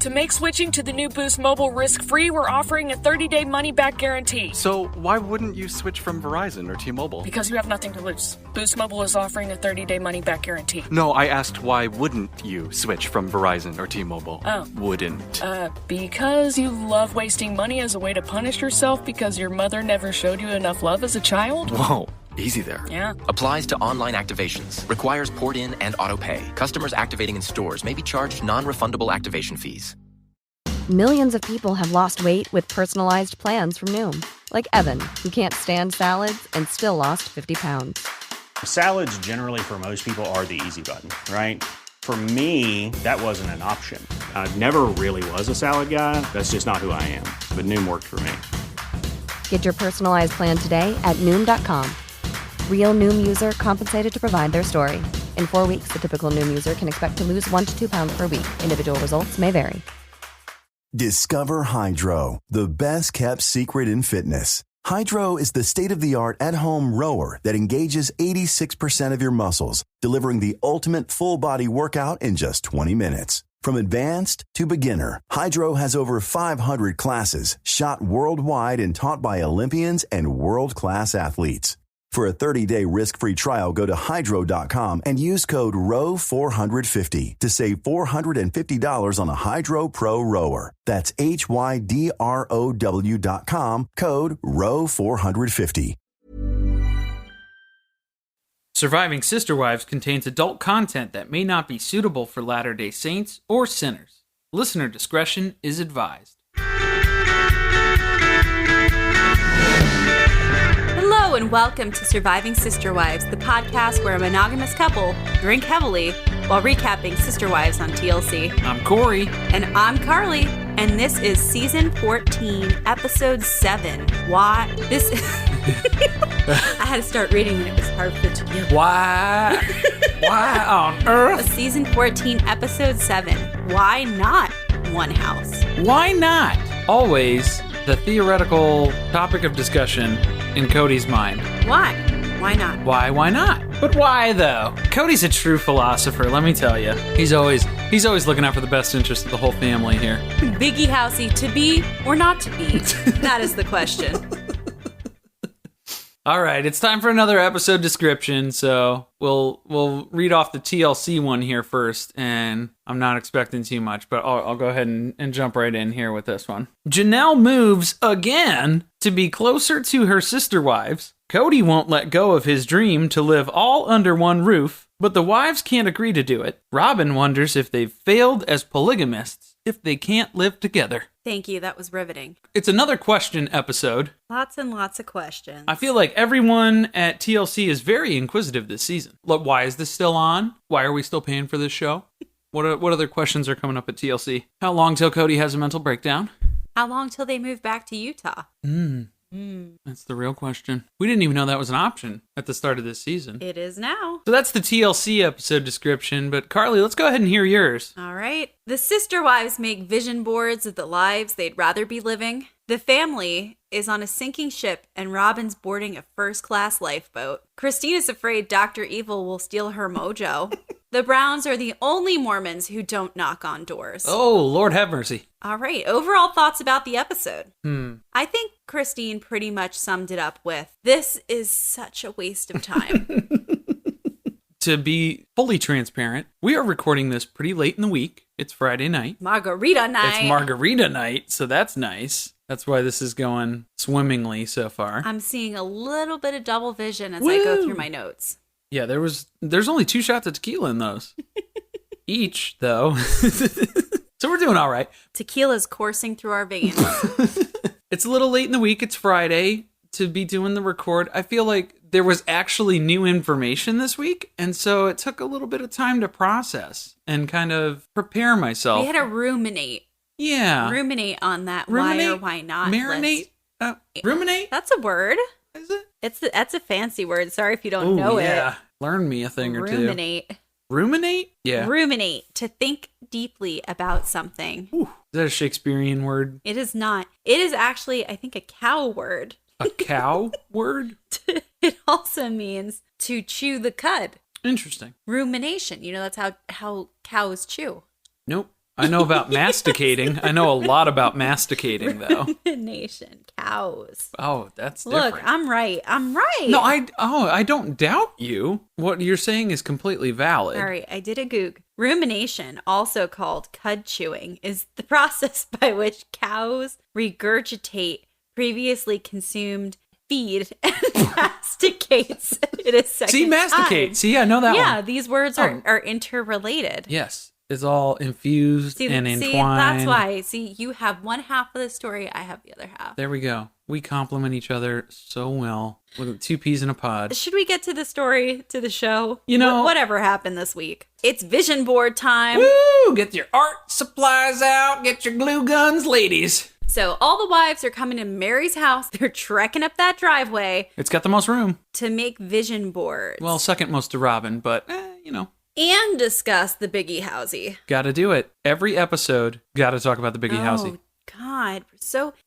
To make switching to the new Boost Mobile risk-free, we're offering a 30-day money-back guarantee. So why wouldn't you switch from Verizon or T-Mobile? Because you have nothing to lose. Boost Mobile is offering a 30-day money-back guarantee. No, I asked why wouldn't you switch from Verizon or T-Mobile? Oh. Wouldn't. Because you love wasting money as a way to punish yourself because your mother never showed you enough love as a child? Whoa. Easy there. Yeah. Applies to online activations. Requires port in and auto pay. Customers activating in stores may be charged non-refundable activation fees. Millions of people have lost weight with personalized plans from Noom. Like Evan, who can't stand salads and still lost 50 pounds. Salads generally for most people are the easy button, right? For me, that wasn't an option. I never really was a salad guy. That's just not who I am. But Noom worked for me. Get your personalized plan today at Noom.com. Real Noom user compensated to provide their story. In 4 weeks, the typical Noom user can expect to lose 1 to 2 pounds per week. Individual results may vary. Discover Hydro, the best kept secret in fitness. Hydro is the state-of-the-art at-home rower that engages 86% of your muscles, delivering the ultimate full-body workout in just 20 minutes. From advanced to beginner, Hydro has over 500 classes, shot worldwide and taught by Olympians and world-class athletes. For a 30-day risk-free trial, go to hydro.com and use code ROW450 to save $450 on a Hydro Pro rower. That's HYDROW.com, code ROW450. Surviving Sister Wives contains adult content that may not be suitable for Latter-day Saints or sinners. Listener discretion is advised. Hello and welcome to Surviving Sister Wives, the podcast where a monogamous couple drink heavily while recapping Sister Wives on TLC. I'm Corey. And I'm Carly. And this is Season 14, Episode 7. Why? This... I had to start reading and it was hard for it to get. Why? Why on earth? Season 14, Episode 7. Why not one house? Why not? Always the theoretical topic of discussion in Cody's mind. Why? Why not? Why not? But why though? Cody's a true philosopher, let me tell you. He's always looking out for the best interest of the whole family here. Biggie Housey, to be or not to be? That is the question. All right, it's time for another episode description, so we'll read off the TLC one here first, and I'm not expecting too much, but I'll go ahead and jump right in here with this one. Janelle moves again to be closer to her sister wives. Cody won't let go of his dream to live all under one roof, but the wives can't agree to do it. Robyn wonders if they've failed as polygamists if they can't live together. Thank you, that was riveting. It's another question episode. Lots and lots of questions. I feel like everyone at TLC is very inquisitive this season. Look, why is this still on? Why are we still paying for this show? What other questions are coming up at TLC? How long till Cody has a mental breakdown? How long till they move back to Utah? That's the real question. We didn't even know that was an option at the start of this season. It is now. So that's the TLC episode description, but Carly, let's go ahead and hear yours. All right. The sister wives make vision boards of the lives they'd rather be living. The family is on a sinking ship and Robyn's boarding a first-class lifeboat. Christina's afraid Dr. Evil will steal her mojo. The Browns are the only Mormons who don't knock on doors. Oh, Lord have mercy. All right. Overall thoughts about the episode. I think Christine pretty much summed it up with, this is such a waste of time. To be fully transparent, we are recording this pretty late in the week. It's Friday night. Margarita night. It's margarita night, so that's nice. That's why this is going swimmingly so far. I'm seeing a little bit of double vision as I go through my notes. Yeah, there's only 2 shots of tequila in those. Each, though. So we're doing all right. Tequila's coursing through our veins. It's a little late in the week. It's Friday to be doing the record. I feel like there was actually new information this week, and so it took a little bit of time to process and kind of prepare myself. We had to ruminate. Yeah. Ruminate on that Ruminate, why or why not marinate? Ruminate? That's a word. Is it? That's a fancy word. Sorry if you don't know it. Learn me a thing or two. Ruminate. Ruminate? Yeah. Ruminate. To think deeply about something. Ooh, is that a Shakespearean word? It is not. It is actually, I think, a cow word. A cow word? It also means to chew the cud. Interesting. Rumination. You know, that's how cows chew. Nope. I know about masticating. I know a lot about masticating, though. Rumination, cows. Oh, that's different. Look, I'm right. No, I don't doubt you. What you're saying is completely valid. All right, I did a goog. Rumination, also called cud chewing, is the process by which cows regurgitate previously consumed feed and masticates it a second See, masticate. time. See, I know that one. Yeah, these words are interrelated. Yes, it's all infused and entwined. See, that's why. See, you have one half of the story, I have the other half. There we go. We complement each other so well. Look at 2 peas in a pod. Should we get to the story, to the show? You know, whatever happened this week. It's vision board time. Woo! Get your art supplies out. Get your glue guns, ladies. So all the wives are coming to Mary's house. They're trekking up that driveway. It's got the most room. To make vision boards. Well, second most to Robyn, but, And discuss the Biggie Housey. Gotta do it. Every episode, gotta talk about the Biggie Housey. God,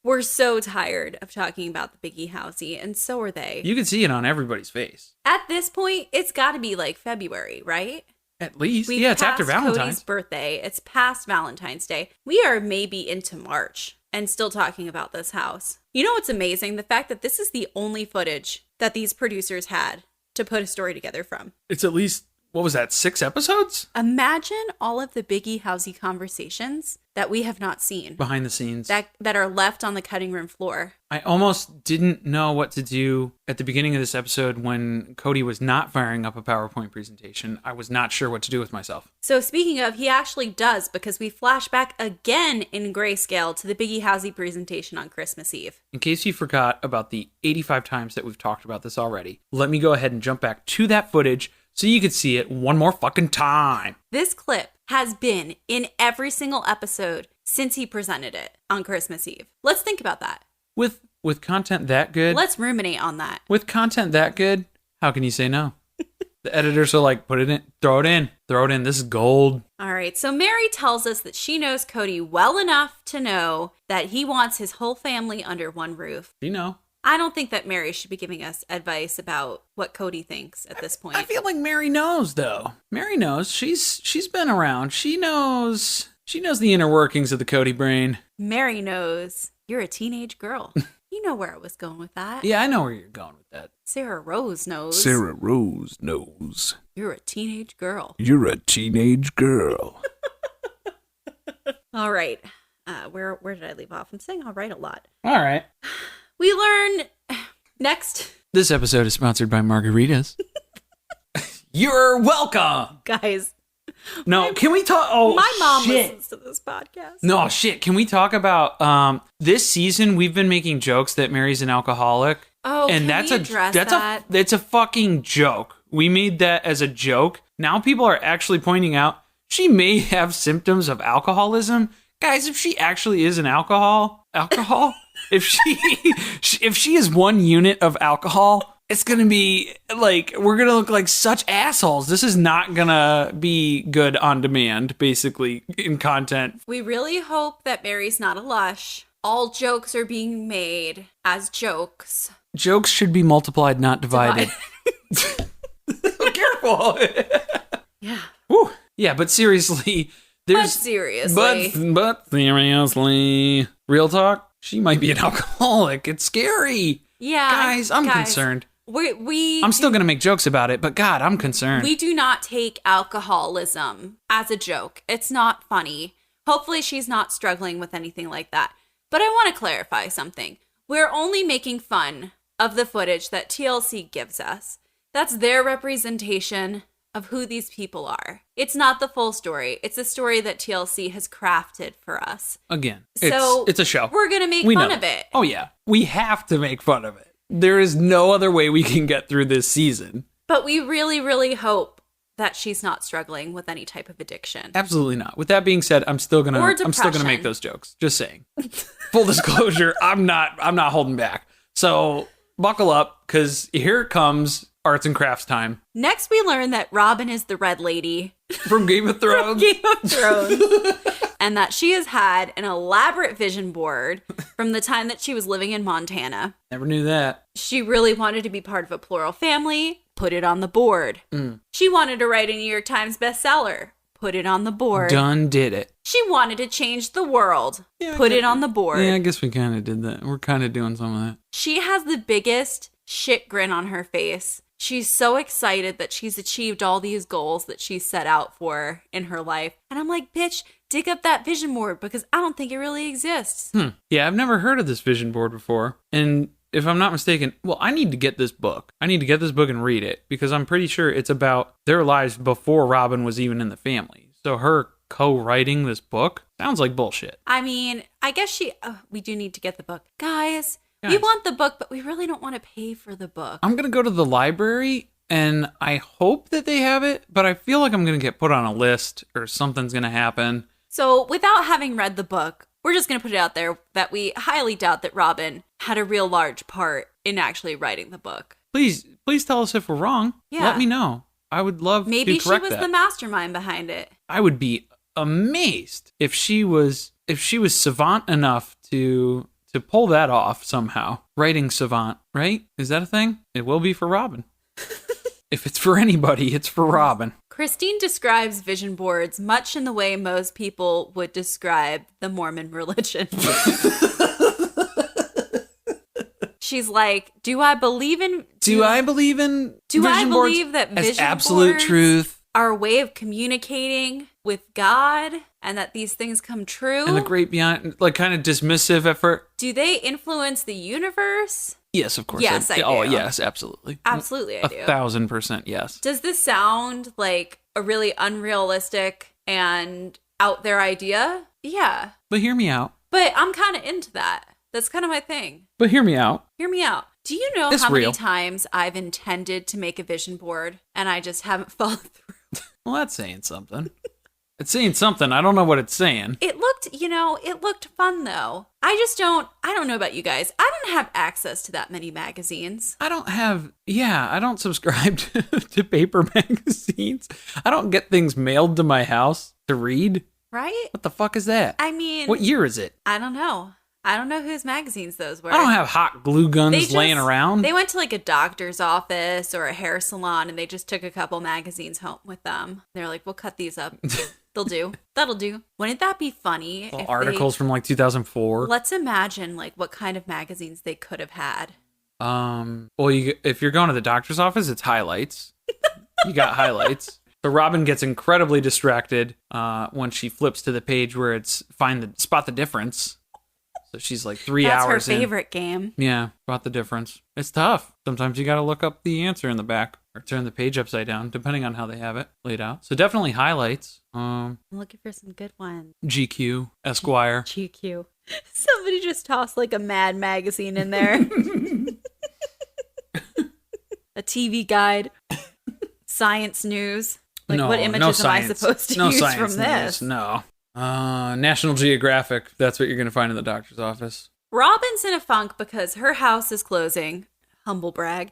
we're so tired of talking about the Biggie Housey, and so are they. You can see it on everybody's face. At this point, it's got to be like February, right? At least. We've it's after passed Valentine's. Cody's birthday. It's past Valentine's Day. We are maybe into March and still talking about this house. You know what's amazing? The fact that this is the only footage that these producers had to put a story together from. It's at least, what was that, 6 episodes? Imagine all of the Biggie Housey conversations that we have not seen. Behind the scenes. That are left on the cutting room floor. I almost didn't know what to do at the beginning of this episode when Cody was not firing up a PowerPoint presentation. I was not sure what to do with myself. So speaking of, he actually does, because we flash back again in grayscale to the Biggie Housey presentation on Christmas Eve. In case you forgot about the 85 times that we've talked about this already, let me go ahead and jump back to that footage so you could see it one more fucking time. This clip has been in every single episode since he presented it on Christmas Eve. Let's think about that. With content that good. Let's ruminate on that. With content that good, how can you say no? The editors are like, put it in, throw it in. This is gold. All right, so Mary tells us that she knows Cody well enough to know that he wants his whole family under one roof. You know. I don't think that Mary should be giving us advice about what Cody thinks at this point. I feel like Mary knows, though. Mary knows. She's been around. She knows the inner workings of the Cody brain. Mary knows you're a teenage girl. You know where I was going with that. Yeah, I know where you're going with that. Sarah Rose knows. Sarah Rose knows. You're a teenage girl. You're a teenage girl. All right. Where did I leave off? I'm saying all right a lot. All right. We learn next. This episode is sponsored by margaritas. You're welcome. Guys. No, can we talk? Oh, my mom shit. listens to this podcast. No, shit. Can we talk about this season? We've been making jokes that Mary's an alcoholic. Oh, and can we address that? It's a fucking joke. We made that as a joke. Now people are actually pointing out she may have symptoms of alcoholism. Guys, if she actually is an alcohol, if she is one unit of alcohol, it's going to be like, we're going to look like such assholes. This is not going to be good on demand, basically, in content. We really hope that Mary's not a lush. All jokes are being made as jokes. Jokes should be multiplied, not divided. Careful. Yeah. Woo. Yeah, but seriously, But seriously, real talk, she might be an alcoholic. It's scary. Yeah. Guys, I'm concerned. I'm still going to make jokes about it, but God, I'm concerned. We do not take alcoholism as a joke. It's not funny. Hopefully she's not struggling with anything like that. But I want to clarify something. We're only making fun of the footage that TLC gives us. That's their representation of who these people are. It's not the full story. It's a story that TLC has crafted for us. Again, so it's a show. We're going to make fun of it. Oh, yeah. We have to make fun of it. There is no other way we can get through this season. But we really, really hope that she's not struggling with any type of addiction. Absolutely not. With that being said, I'm still gonna make those jokes. Just saying. Full disclosure, I'm not holding back. So buckle up, because here it comes. Arts and crafts time. Next, we learn that Robyn is the Red Lady from Game of Thrones. And that she has had an elaborate vision board from the time that she was living in Montana. Never knew that. She really wanted to be part of a plural family. Put it on the board. She wanted to write a New York Times bestseller. put it on the board. Done did it. She wanted to change the world. Yeah, Put it on the board. Yeah, I guess we kind of did that. We're kind of doing some of that. She has the biggest shit grin on her face. She's so excited that she's achieved all these goals that she set out for in her life. And I'm like, bitch, dig up that vision board because I don't think it really exists. Yeah, I've never heard of this vision board before. And if I'm not mistaken, well, I need to get this book. I need to get this book and read it because I'm pretty sure it's about their lives before Robyn was even in the family. So her co-writing this book sounds like bullshit. I mean, I guess we do need to get the book. Guys, we want the book, but we really don't want to pay for the book. I'm going to go to the library and I hope that they have it, but I feel like I'm going to get put on a list or something's going to happen. So without having read the book, we're just going to put it out there that we highly doubt that Robyn had a real large part in actually writing the book. Please tell us if we're wrong. Yeah. Let me know. I would love Maybe to correct she was that. the mastermind behind it. I would be amazed if she was savant enough to pull that off somehow. Writing savant, right? Is that a thing? It will be for Robyn. If it's for anybody, it's for Robyn. Christine describes vision boards much in the way most people would describe the Mormon religion. She's like, do I believe that vision absolute boards truth are a way of communicating with God and that these things come true? and the great beyond, like kind of dismissive effort? Do they influence the universe? Yes, of course. Yes, I do. Oh, yes, absolutely. Absolutely, I do. 1,000% yes. Does this sound like a really unrealistic and out there idea? Yeah. But hear me out. But I'm kind of into that. That's kind of my thing. But hear me out. Hear me out. Do you know It's how real. many times I've intended to make a vision board and I just haven't followed through? Well, that's saying something. It's saying something. I don't know what it's saying. It looked fun though. I don't know about you guys. I don't have access to that many magazines. I don't subscribe to paper magazines. I don't get things mailed to my house to read. Right? What the fuck is that? I mean, What year is it? I don't know. I don't know whose magazines those were. I don't have hot glue guns laying around. They went to like a doctor's office or a hair salon and they just took a couple magazines home with them. They're like, we'll cut these up. They'll do. That'll do. Wouldn't that be funny? Little articles from like 2004. Let's imagine like what kind of magazines they could have had. Well, if you're going to the doctor's office, it's highlights. You got highlights. So Robyn gets incredibly distracted when she flips to the page where it's spot the difference. So she's like 3 hours in. That's her favorite game. Yeah, spot the difference. It's tough. Sometimes you got to look up the answer in the back or turn the page upside down, depending on how they have it laid out. So definitely highlights. I'm looking for some good ones. GQ, Esquire. GQ. Somebody just tossed like a Mad magazine in there. A TV guide. Science news. Like, what images am I supposed to use from this? No. National Geographic. That's what you're going to find in the doctor's office. Robyn's in a funk because her house is closing. Humble brag.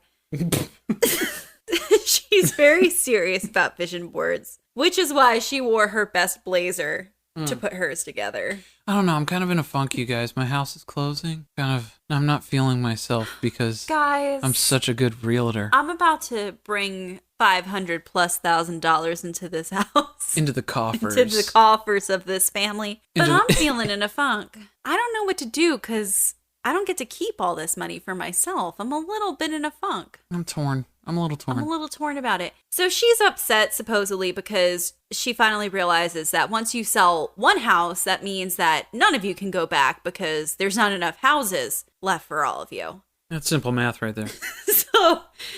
She's very serious about vision boards, which is why she wore her best blazer to put hers together. I don't know. I'm kind of in a funk, you guys. My house is closing. I'm not feeling myself because guys, I'm such a good realtor. I'm about to bring $500,000+ into this house. Into the coffers. Into the coffers of this family. But I'm feeling in a funk. I don't know what to do because I don't get to keep all this money for myself. I'm a little bit in a funk. I'm torn. I'm a little torn. I'm a little torn about it. So she's upset, supposedly, because she finally realizes that once you sell one house, that means that none of you can go back because there's not enough houses left for all of you. That's simple math right there.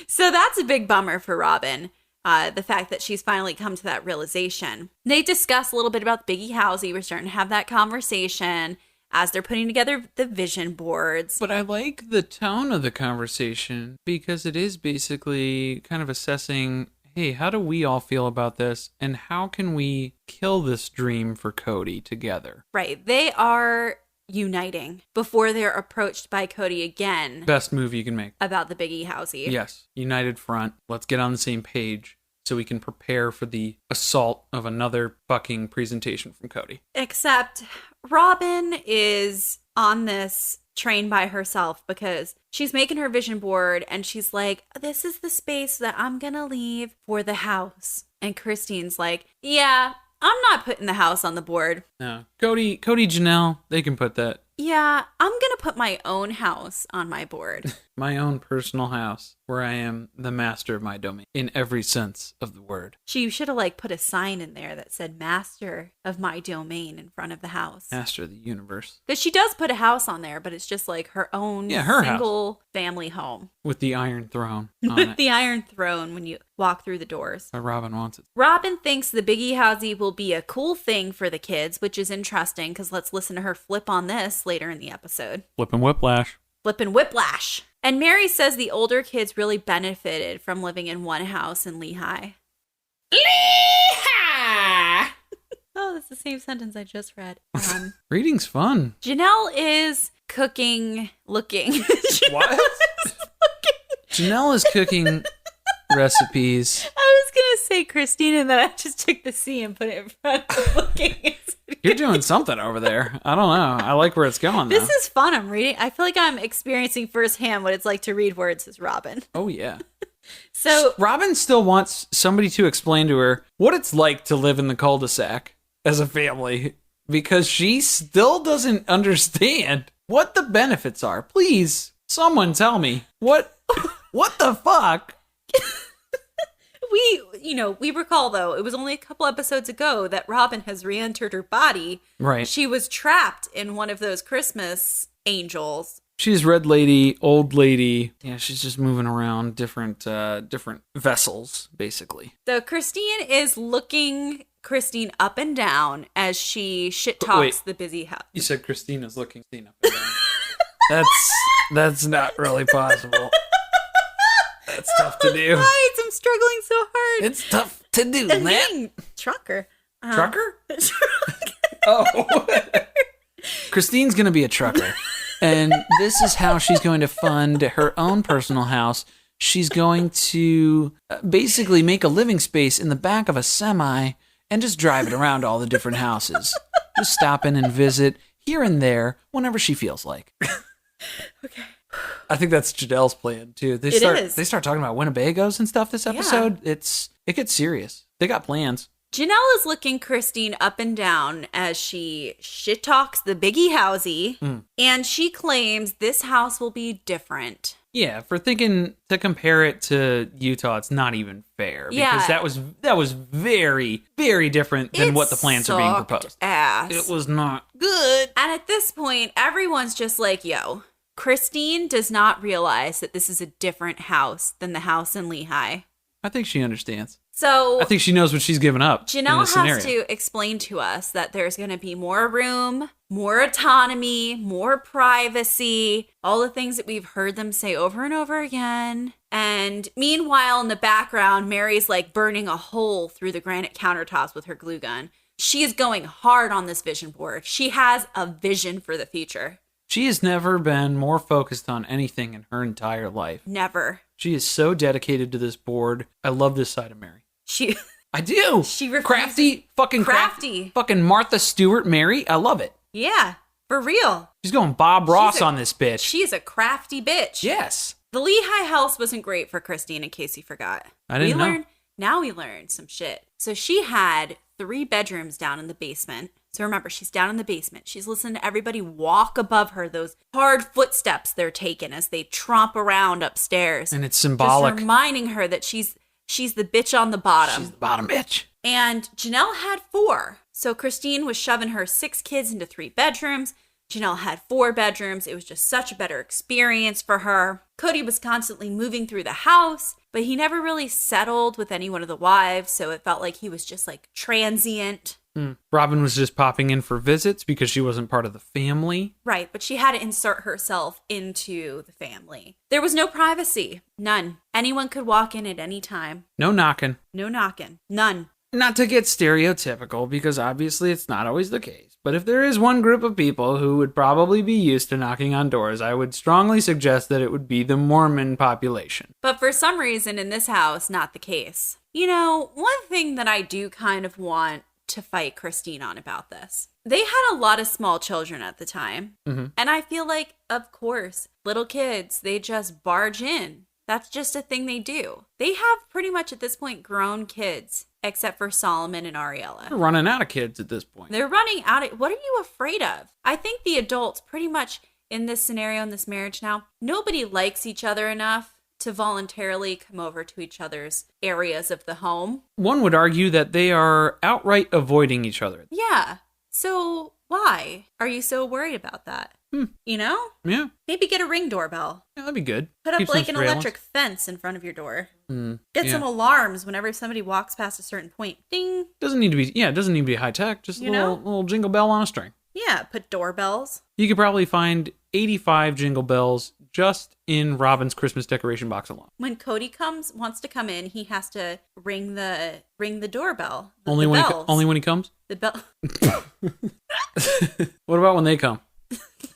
So that's a big bummer for Robyn. The fact that she's finally come to that realization. They discuss a little bit about the Biggie Housey. We're starting to have that conversation as they're putting together the vision boards. But I like the tone of the conversation because it is basically kind of assessing, hey, how do we all feel about this? And how can we kill this dream for Cody together? Right. They are uniting before they're approached by Cody again. Best move you can make. About the Biggie Housey. Yes. United front. Let's get on the same page so we can prepare for the assault of another fucking presentation from Cody. Except Robyn is on this train by herself because she's making her vision board and she's like, this is the space that I'm gonna leave for the house. And Christine's like, yeah, I'm not putting the house on the board. No. Cody, Janelle, they can put that. Yeah, I'm going to put my own house on my board. My own personal house, where I am the master of my domain, in every sense of the word. You should have put a sign in there that said master of my domain in front of the house. Master of the universe. Because she does put a house on there, but it's just her own her single house. Family home. With the Iron Throne on With it. the Iron Throne when you walk through the doors. But Robyn wants it. Robyn thinks the Biggie Housey will be a cool thing for the kids, which is interesting because let's listen to her flip on this later in the episode. Flippin' whiplash. Flippin' whiplash. And Mary says the older kids really benefited from living in one house in Lehigh. Lehigh! Oh, that's the same sentence I just read. Reading's fun. Janelle is looking. What? Janelle is cooking recipes. I was going to say Christine, and then I just took the C and put it in front of looking. You're doing something over there. I don't know. I like where it's going, though. This is fun. I'm reading. I feel like I'm experiencing firsthand what it's like to read words as Robyn. Oh, yeah. So Robyn still wants somebody to explain to her what it's like to live in the cul-de-sac as a family, because she still doesn't understand what the benefits are. Please, someone tell me. What the fuck? we recall, though, it was only a couple episodes ago that Robyn has re-entered her body. Right. She was trapped in one of those Christmas angels. She's red lady, old lady. Yeah, she's just moving around different vessels, basically. So Christine is looking Christine up and down as she shit talks the busy house. You said Christine is looking Christine up and down. That's not really possible. That's tough to do. Right, I'm struggling so hard. It's tough to do, man. Trucker. Trucker? Oh. Christine's going to be a trucker. And this is how she's going to fund her own personal house. She's going to basically make a living space in the back of a semi and just drive it around all the different houses. Just stop in and visit here and there whenever she feels like. Okay. I think that's Janelle's plan, too. They start talking about Winnebagos and stuff this episode. Yeah. It gets serious. They got plans. Janelle is looking Christine up and down as she shit talks the Biggie Housey, and she claims this house will be different. Yeah, for thinking to compare it to Utah, it's not even fair because that was very, very different than what the plans are being proposed. Ass. It was not good. And at this point, everyone's just like, yo, Christine does not realize that this is a different house than the house in Lehigh. I think she understands. So I think she knows what she's giving up. Janelle has to explain to us that there's going to be more room, more autonomy, more privacy, all the things that we've heard them say over and over again. And meanwhile, in the background, Mary's burning a hole through the granite countertops with her glue gun. She is going hard on this vision board. She has a vision for the future. She has never been more focused on anything in her entire life. Never. She is so dedicated to this board. I love this side of Mary. I do. She refuses. Crafty. Fucking Martha Stewart Mary. I love it. Yeah, for real. She's going Bob Ross on this bitch. She's a crafty bitch. Yes. The Lehigh house wasn't great for Christine, in case you forgot. I didn't know. Now we learned some shit. So she had 3 bedrooms down in the basement. So remember, she's down in the basement. She's listening to everybody walk above her, those hard footsteps they're taking as they tromp around upstairs. And it's symbolic. Just reminding her that she's the bitch on the bottom. She's the bottom bitch. And Janelle had 4. So Christine was shoving her 6 kids into 3 bedrooms. Janelle had 4 bedrooms. It was just such a better experience for her. Cody was constantly moving through the house, but he never really settled with any one of the wives. So it felt like he was just transient. Robyn was just popping in for visits because she wasn't part of the family. Right, but she had to insert herself into the family. There was no privacy. None. Anyone could walk in at any time. No knocking. No knocking. None. Not to get stereotypical, because obviously it's not always the case. But if there is one group of people who would probably be used to knocking on doors, I would strongly suggest that it would be the Mormon population. But for some reason in this house, not the case. One thing that I do kind of want to fight Christine on about this. They had a lot of small children at the time. Mm-hmm. And I feel like, of course, little kids, they just barge in That's just a thing they do. They have pretty much at this point grown kids, except for Solomon and Ariella. They're running out of kids at this point. They're running out of... What are you afraid of? I think the adults pretty much in this scenario, in this marriage now, nobody likes each other enough to voluntarily come over to each other's areas of the home. One would argue that they are outright avoiding each other. Yeah. So why are you so worried about that? You know? Yeah. Maybe get a Ring doorbell. Yeah, that'd be good. Put up Keep like some an surveillance. electric fence in front of your door. Yeah. Some alarms whenever somebody walks past a certain point. Ding. Doesn't need to be. Yeah, it doesn't need to be high tech. Just a little jingle bell on a string. Yeah. Put doorbells. You could probably find 85 jingle bells just in Robyn's Christmas decoration box alone. When Cody wants to come in, he has to ring the doorbell. Only when he comes. The bell. What about when they come?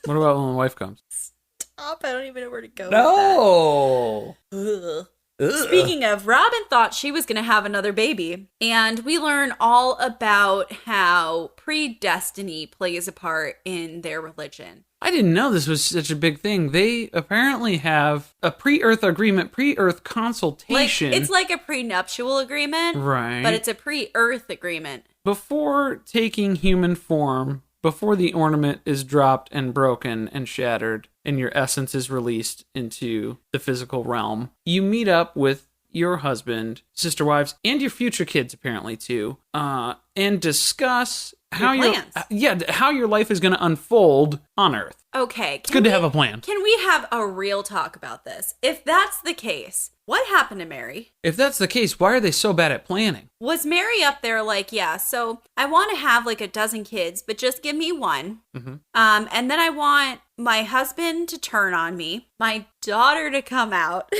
What about when the wife comes? Stop! I don't even know where to go. No. With that. Speaking of, Robyn thought she was going to have another baby, and we learn all about how predestiny plays a part in their religion. I didn't know this was such a big thing. They apparently have a pre-earth agreement, pre-earth consultation. It's like a prenuptial agreement, right? But it's a pre-earth agreement. Before taking human form, before the ornament is dropped and broken and shattered, and your essence is released into the physical realm, you meet up with your husband, sister wives, and your future kids apparently too, and discuss how your life is going to unfold on Earth. Okay, it's good to have a plan. Can we have a real talk about this? If that's the case, what happened to Mary? If that's the case, why are they so bad at planning? Was Mary up there like, yeah, so I want to have like a dozen kids, but just give me one. Mm-hmm. And then I want my husband to turn on me, my daughter to come out,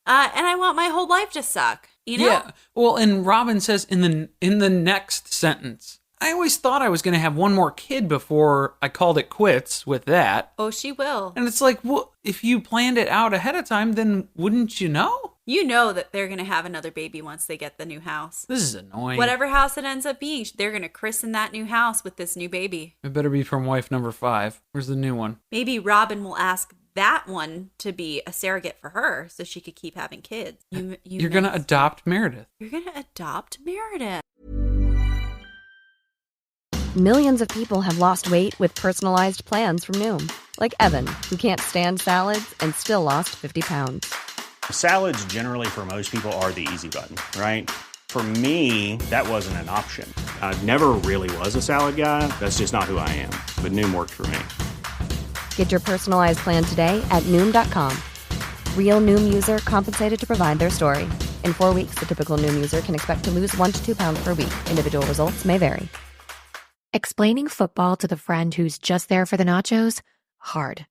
and I want my whole life to suck, you know? Yeah. Well, and Robyn says in the next sentence, I always thought I was going to have one more kid before I called it quits with that. Oh, she will. And it's like, well, if you planned it out ahead of time, then wouldn't you know? You know that they're going to have another baby once they get the new house. This is annoying. Whatever house it ends up being, they're going to christen that new house with this new baby. It better be from wife number 5. Where's the new one? Maybe Robyn will ask that one to be a surrogate for her so she could keep having kids. You're going to adopt Meredith. You're going to adopt Meredith. Millions of people have lost weight with personalized plans from Noom. Like Evan, who can't stand salads and still lost 50 pounds. Salads generally for most people are the easy button, right? For me, that wasn't an option. I never really was a salad guy. That's just not who I am. But Noom worked for me. Get your personalized plan today at Noom.com. Real Noom user compensated to provide their story. In 4 weeks, the typical Noom user can expect to lose 1 to 2 pounds per week. Individual results may vary. Explaining football to the friend who's just there for the nachos? Hard.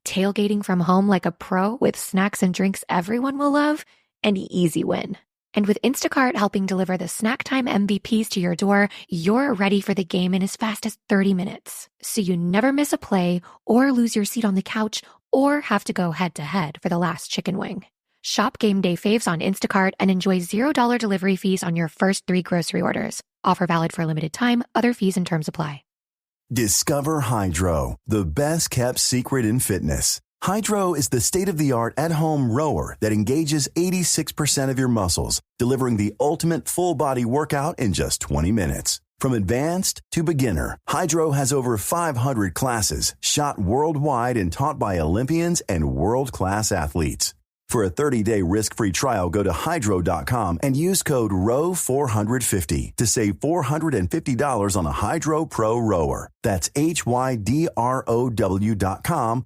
Tailgating from home like a pro with snacks and drinks everyone will love? An easy win. And with Instacart helping deliver the snack time MVPs to your door, you're ready for the game in as fast as 30 minutes. So you never miss a play or lose your seat on the couch or have to go head to head for the last chicken wing. Shop game day faves on Instacart and enjoy $0 delivery fees on your first 3 grocery orders. Offer valid for a limited time. Other fees and terms apply. Discover Hydro, the best kept secret in fitness. Hydro is the state-of-the-art at-home rower that engages 86% of your muscles, delivering the ultimate full-body workout in just 20 minutes. From advanced to beginner, Hydro has over 500 classes shot worldwide and taught by Olympians and world-class athletes. For a 30-day risk-free trial, go to hydro.com and use code ROW450 to save $450 on a Hydro Pro rower. That's HYDROW.com,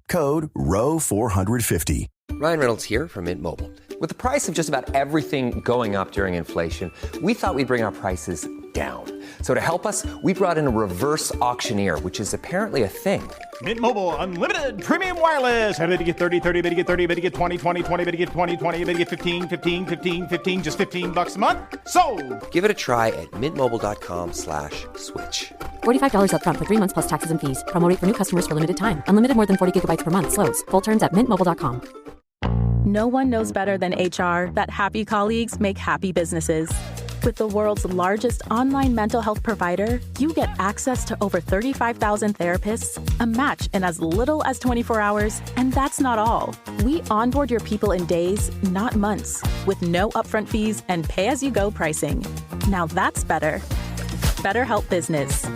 code ROW450. Ryan Reynolds here from Mint Mobile. With the price of just about everything going up during inflation, we thought we'd bring our prices down. So to help us, we brought in a reverse auctioneer, which is apparently a thing. Mint Mobile Unlimited Premium Wireless. How to get 30, 30, bit to get 30, bit to get 20, 20, 20, bit to get 20, 20, bit to get 15, 15, 15, 15, just $15 a month? Sold! Give it a try at mintmobile.com/switch. $45 up front for 3 months plus taxes and fees. Promo rate for new customers for limited time. Unlimited more than 40 gigabytes per month. Slows full terms at mintmobile.com. No one knows better than HR that happy colleagues make happy businesses. With the world's largest online mental health provider, you get access to over 35,000 therapists, a match in as little as 24 hours, and that's not all. We onboard your people in days, not months, with no upfront fees and pay-as-you-go pricing. Now that's better. BetterHelp Business.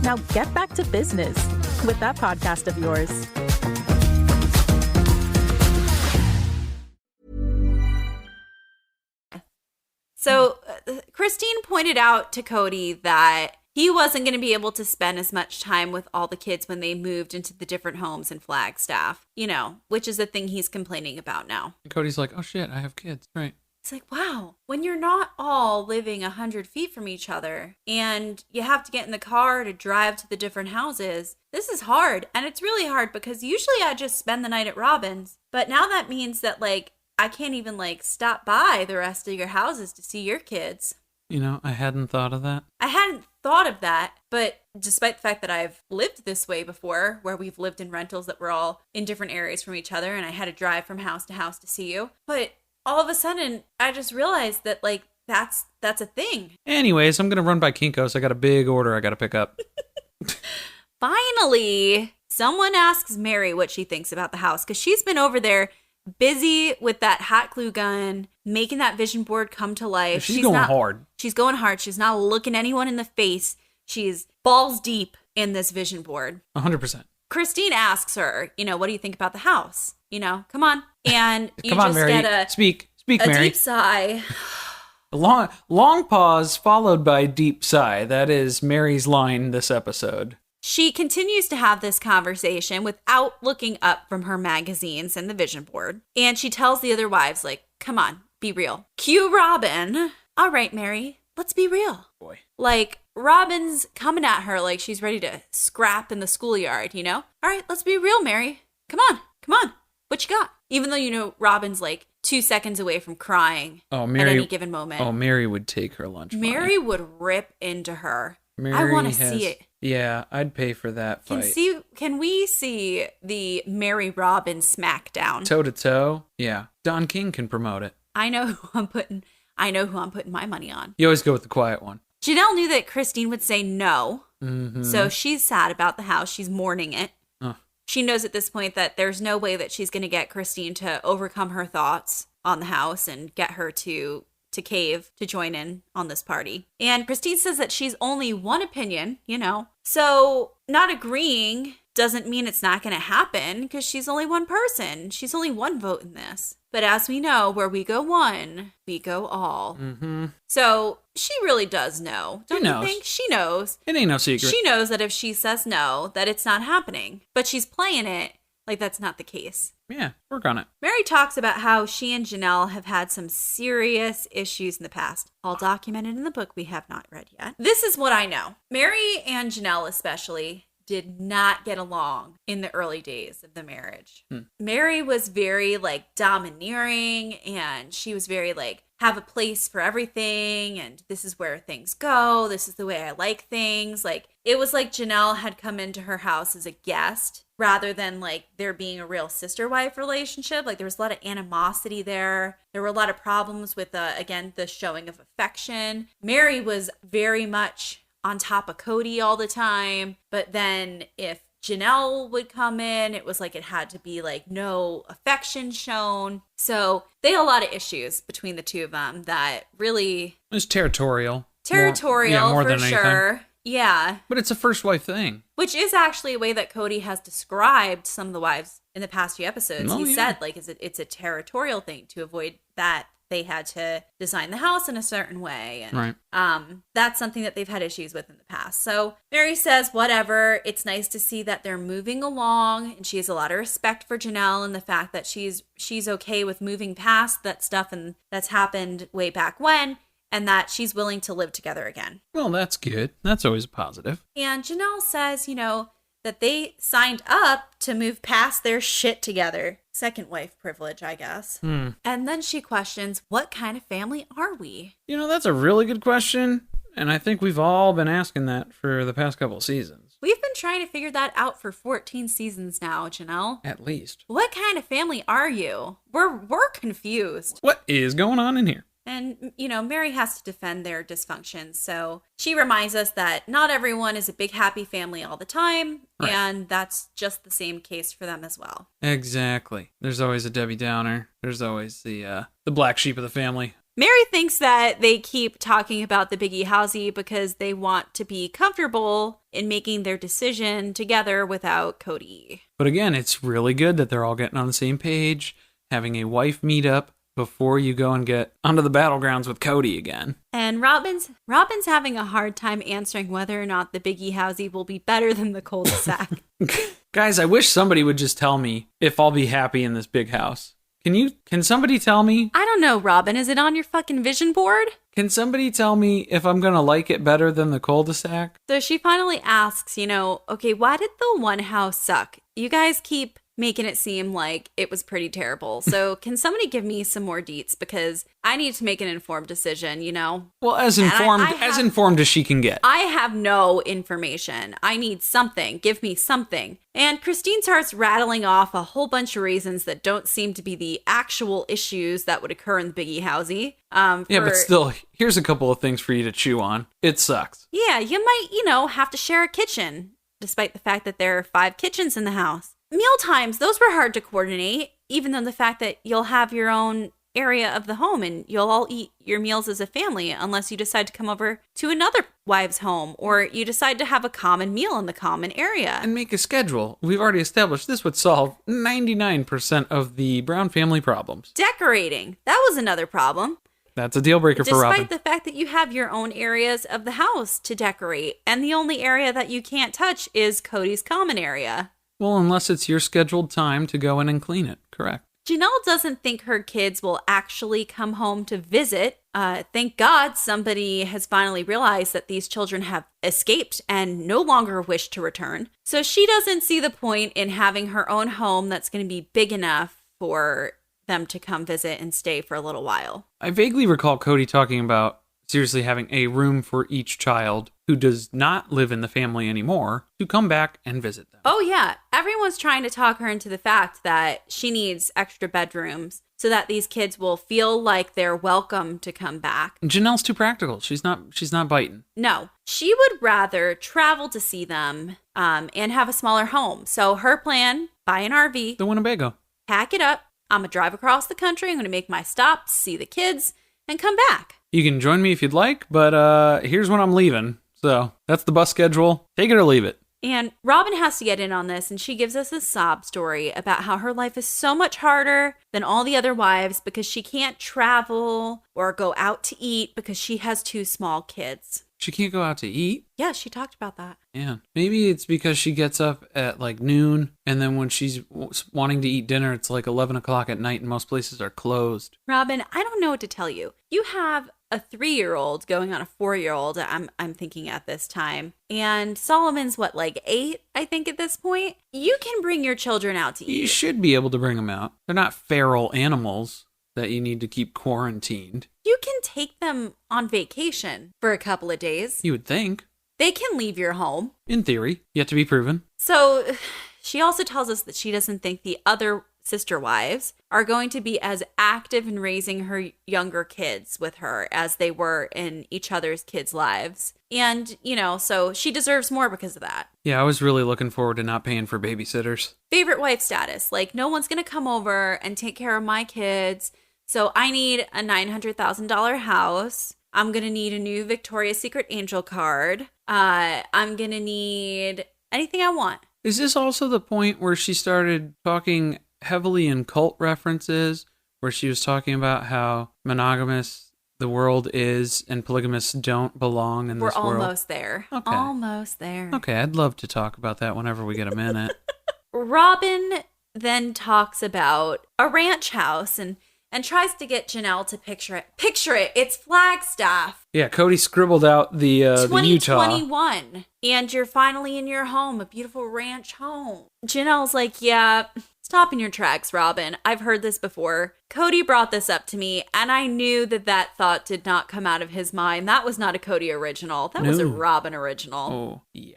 Now get back to business with that podcast of yours. So Christine pointed out to Cody that he wasn't going to be able to spend as much time with all the kids when they moved into the different homes in Flagstaff, which is the thing he's complaining about now. And Cody's like, oh shit, I have kids. Right. It's like, wow, when you're not all living 100 feet from each other and you have to get in the car to drive to the different houses, this is hard. And it's really hard because usually I just spend the night at Robyn's. But now that means that, I can't even, stop by the rest of your houses to see your kids. I hadn't thought of that. I hadn't thought of that, but despite the fact that I've lived this way before, where we've lived in rentals that were all in different areas from each other, and I had to drive from house to house to see you. But all of a sudden, I just realized that, that's a thing. Anyways, I'm going to run by Kinko's. I got a big order I got to pick up. Finally, someone asks Mary what she thinks about the house, because she's been over there busy with that hot glue gun, making that vision board come to life. She's going hard. She's going hard. She's not looking anyone in the face. She's balls deep in this vision board. 100%. Christine asks her, what do you think about the house? Come on. And you come on, just Mary. get Speak, a Mary. deep sigh. A long pause followed by deep sigh. That is Mary's line this episode. She continues to have this conversation without looking up from her magazines and the vision board. And she tells the other wives, come on, be real. Cue Robyn. All right, Mary, let's be real. Boy. Robyn's coming at her like she's ready to scrap in the schoolyard, All right, let's be real, Mary. Come on. What you got? Even though, Robyn's 2 seconds away from crying at any given moment. Oh, Mary would take her lunch money. Mary would rip into her. Mary I want to see it. Yeah, I'd pay for that fight. Can we see the Mary Robyn smackdown? Toe to toe? Yeah. Don King can promote it. I know who I'm putting my money on. You always go with the quiet one. Janelle knew that Christine would say no. Mm-hmm. So she's sad about the house. She's mourning it. She knows at this point that there's no way that she's going to get Christine to overcome her thoughts on the house and get her to cave to join in on this party. And Christine says that she's only one opinion, So not agreeing doesn't mean it's not going to happen because she's only one person. She's only one vote in this. But as we know, where we go one, we go all. Mm-hmm. So she really does know. Don't you think? She knows. It ain't no secret. She knows that if she says no, that it's not happening. But she's playing it like that's not the case. Yeah, work on it. Mary talks about how she and Janelle have had some serious issues in the past, all documented in the book we have not read yet. This is what I know. Mary and Janelle especially did not get along in the early days of the marriage. Mary was very domineering, and she was very have a place for everything, and this is where things go. This is the way I like things. It was like Janelle had come into her house as a guest rather than there being a real sister-wife relationship. There was a lot of animosity there. There were a lot of problems with, again, the showing of affection. Mary was very much on top of Cody all the time. But then if Janelle would come in, it was it had to be no affection shown. So they had a lot of issues between the two of them that really... It was territorial. More for than sure. Anything. Yeah. But it's a first wife thing. Which is actually a way that Cody has described some of the wives in the past few episodes. He said it's a territorial thing to avoid that. They had to design the house in a certain way. And that's something that they've had issues with in the past. So Mary says, whatever, it's nice to see that they're moving along. And she has a lot of respect for Janelle and the fact that she's okay with moving past that stuff and that's happened way back when. And that she's willing to live together again. Well, that's good. That's always positive. And Janelle says, that they signed up to move past their shit together. Second wife privilege, I guess. And then she questions, what kind of family are we? That's a really good question. And I think we've all been asking that for the past couple of seasons. We've been trying to figure that out for 14 seasons now, Janelle. At least. What kind of family are you? We're confused. What is going on in here? And, Mary has to defend their dysfunctions. So she reminds us that not everyone is a big, happy family all the time. Right. And that's just the same case for them as well. Exactly. There's always a Debbie Downer. There's always the black sheep of the family. Mary thinks that they keep talking about the Biggie Housie because they want to be comfortable in making their decision together without Cody. But again, it's really good that they're all getting on the same page, having a wife meetup before you go and get onto the battlegrounds with Cody again. And Robyn's having a hard time answering whether or not the Biggie Housie will be better than the cul-de-sac. Guys, I wish somebody would just tell me if I'll be happy in this big house. Can somebody tell me? I don't know, Robyn. Is it on your fucking vision board? Can somebody tell me if I'm going to like it better than the cul-de-sac? So she finally asks, okay, why did the one house suck? You guys keep making it seem like it was pretty terrible. So can somebody give me some more deets? Because I need to make an informed decision, Well, as informed as she can get. I have no information. I need something. Give me something. And Christine starts rattling off a whole bunch of reasons that don't seem to be the actual issues that would occur in the Biggie Housie. But still, here's a couple of things for you to chew on. It sucks. Yeah, you might, have to share a kitchen, despite the fact that there are 5 kitchens in the house. Meal times, those were hard to coordinate, even though the fact that you'll have your own area of the home and you'll all eat your meals as a family unless you decide to come over to another wife's home or you decide to have a common meal in the common area. And make a schedule. We've already established this would solve 99% of the Brown family problems. Decorating. That was another problem. That's a deal breaker for Robyn. Despite the fact that you have your own areas of the house to decorate, and the only area that you can't touch is Cody's common area. Well, unless it's your scheduled time to go in and clean it, correct? Janelle doesn't think her kids will actually come home to visit. Thank God somebody has finally realized that these children have escaped and no longer wish to return. So she doesn't see the point in having her own home that's going to be big enough for them to come visit and stay for a little while. I vaguely recall Cody talking about seriously having a room for each child who does not live in the family anymore to come back and visit them. Oh, yeah. Everyone's trying to talk her into the fact that she needs extra bedrooms so that these kids will feel like they're welcome to come back. Janelle's too practical. She's not biting. No, she would rather travel to see them and have a smaller home. So her plan, buy an RV. The Winnebago. Pack it up. I'm going to drive across the country. I'm going to make my stops, see the kids, and come back. You can join me if you'd like, but here's when I'm leaving. So that's the bus schedule. Take it or leave it. And Robyn has to get in on this, and she gives us a sob story about how her life is so much harder than all the other wives because she can't travel or go out to eat because she has 2 small kids. She can't go out to eat? Yeah, she talked about that. Yeah. Maybe it's because she gets up at like noon, and then when she's wanting to eat dinner, it's like 11 o'clock at night, and most places are closed. Robyn, I don't know what to tell you. You have a 3-year-old going on a 4-year-old, I'm thinking at this time. And Solomon's like 8, I think, at this point. You can bring your children out to eat. You should be able to bring them out. They're not feral animals that you need to keep quarantined. You can take them on vacation for a couple of days. You would think. They can leave your home. In theory, yet to be proven. So she also tells us that she doesn't think the other sister wives are going to be as active in raising her younger kids with her as they were in each other's kids' lives. And, so she deserves more because of that. Yeah, I was really looking forward to not paying for babysitters. Favorite wife status. Like, no one's going to come over and take care of my kids. So I need a $900,000 house. I'm going to need a new Victoria's Secret Angel card. I'm going to need anything I want. Is this also the point where she started talking heavily in cult references, where she was talking about how monogamous the world is and polygamists don't belong in this world? We're almost there. Okay. Almost there. Okay, I'd love to talk about that whenever we get a minute. Robyn then talks about a ranch house and tries to get Janelle to picture it. Picture it. It's Flagstaff. Yeah, Cody scribbled out the Utah. 2021. And you're finally in your home, a beautiful ranch home. Janelle's like, yeah, stop in your tracks, Robyn. I've heard this before. Cody brought this up to me, and I knew that thought did not come out of his mind. That was not a Cody original. That was a Robyn original. Oh, yeah.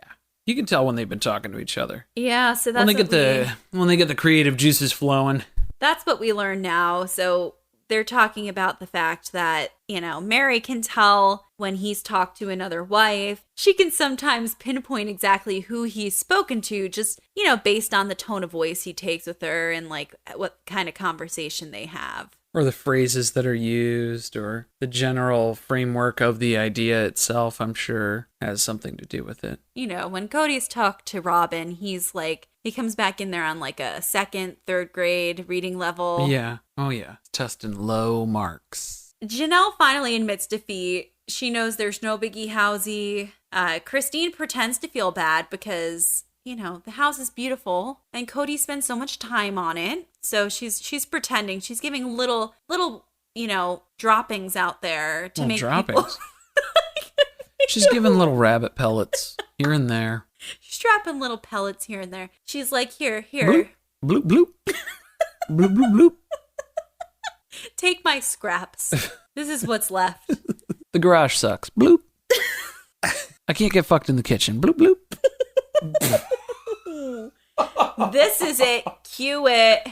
You can tell when they've been talking to each other. Yeah, so that's when they get the creative juices flowing. That's what we learn now. So they're talking about the fact that, Mary can tell when he's talked to another wife. She can sometimes pinpoint exactly who he's spoken to, just, based on the tone of voice he takes with her and like what kind of conversation they have. Or the phrases that are used, or the general framework of the idea itself, I'm sure, has something to do with it. When Cody's talked to Robyn, he's like, he comes back in there on like a 2nd, 3rd grade reading level. Yeah. Oh, yeah. Testing low marks. Janelle finally admits defeat. She knows there's no biggie housey. Christine pretends to feel bad because, the house is beautiful and Cody spends so much time on it. So she's pretending. She's giving little, droppings out there to make droppings. She's giving little rabbit pellets here and there. She's dropping little pellets here and there. She's like, here. Bloop, bloop, bloop. Bloop, bloop, bloop. Take my scraps. This is what's left. The garage sucks. Bloop. I can't get fucked in the kitchen. Bloop, bloop. This is it. Cue it.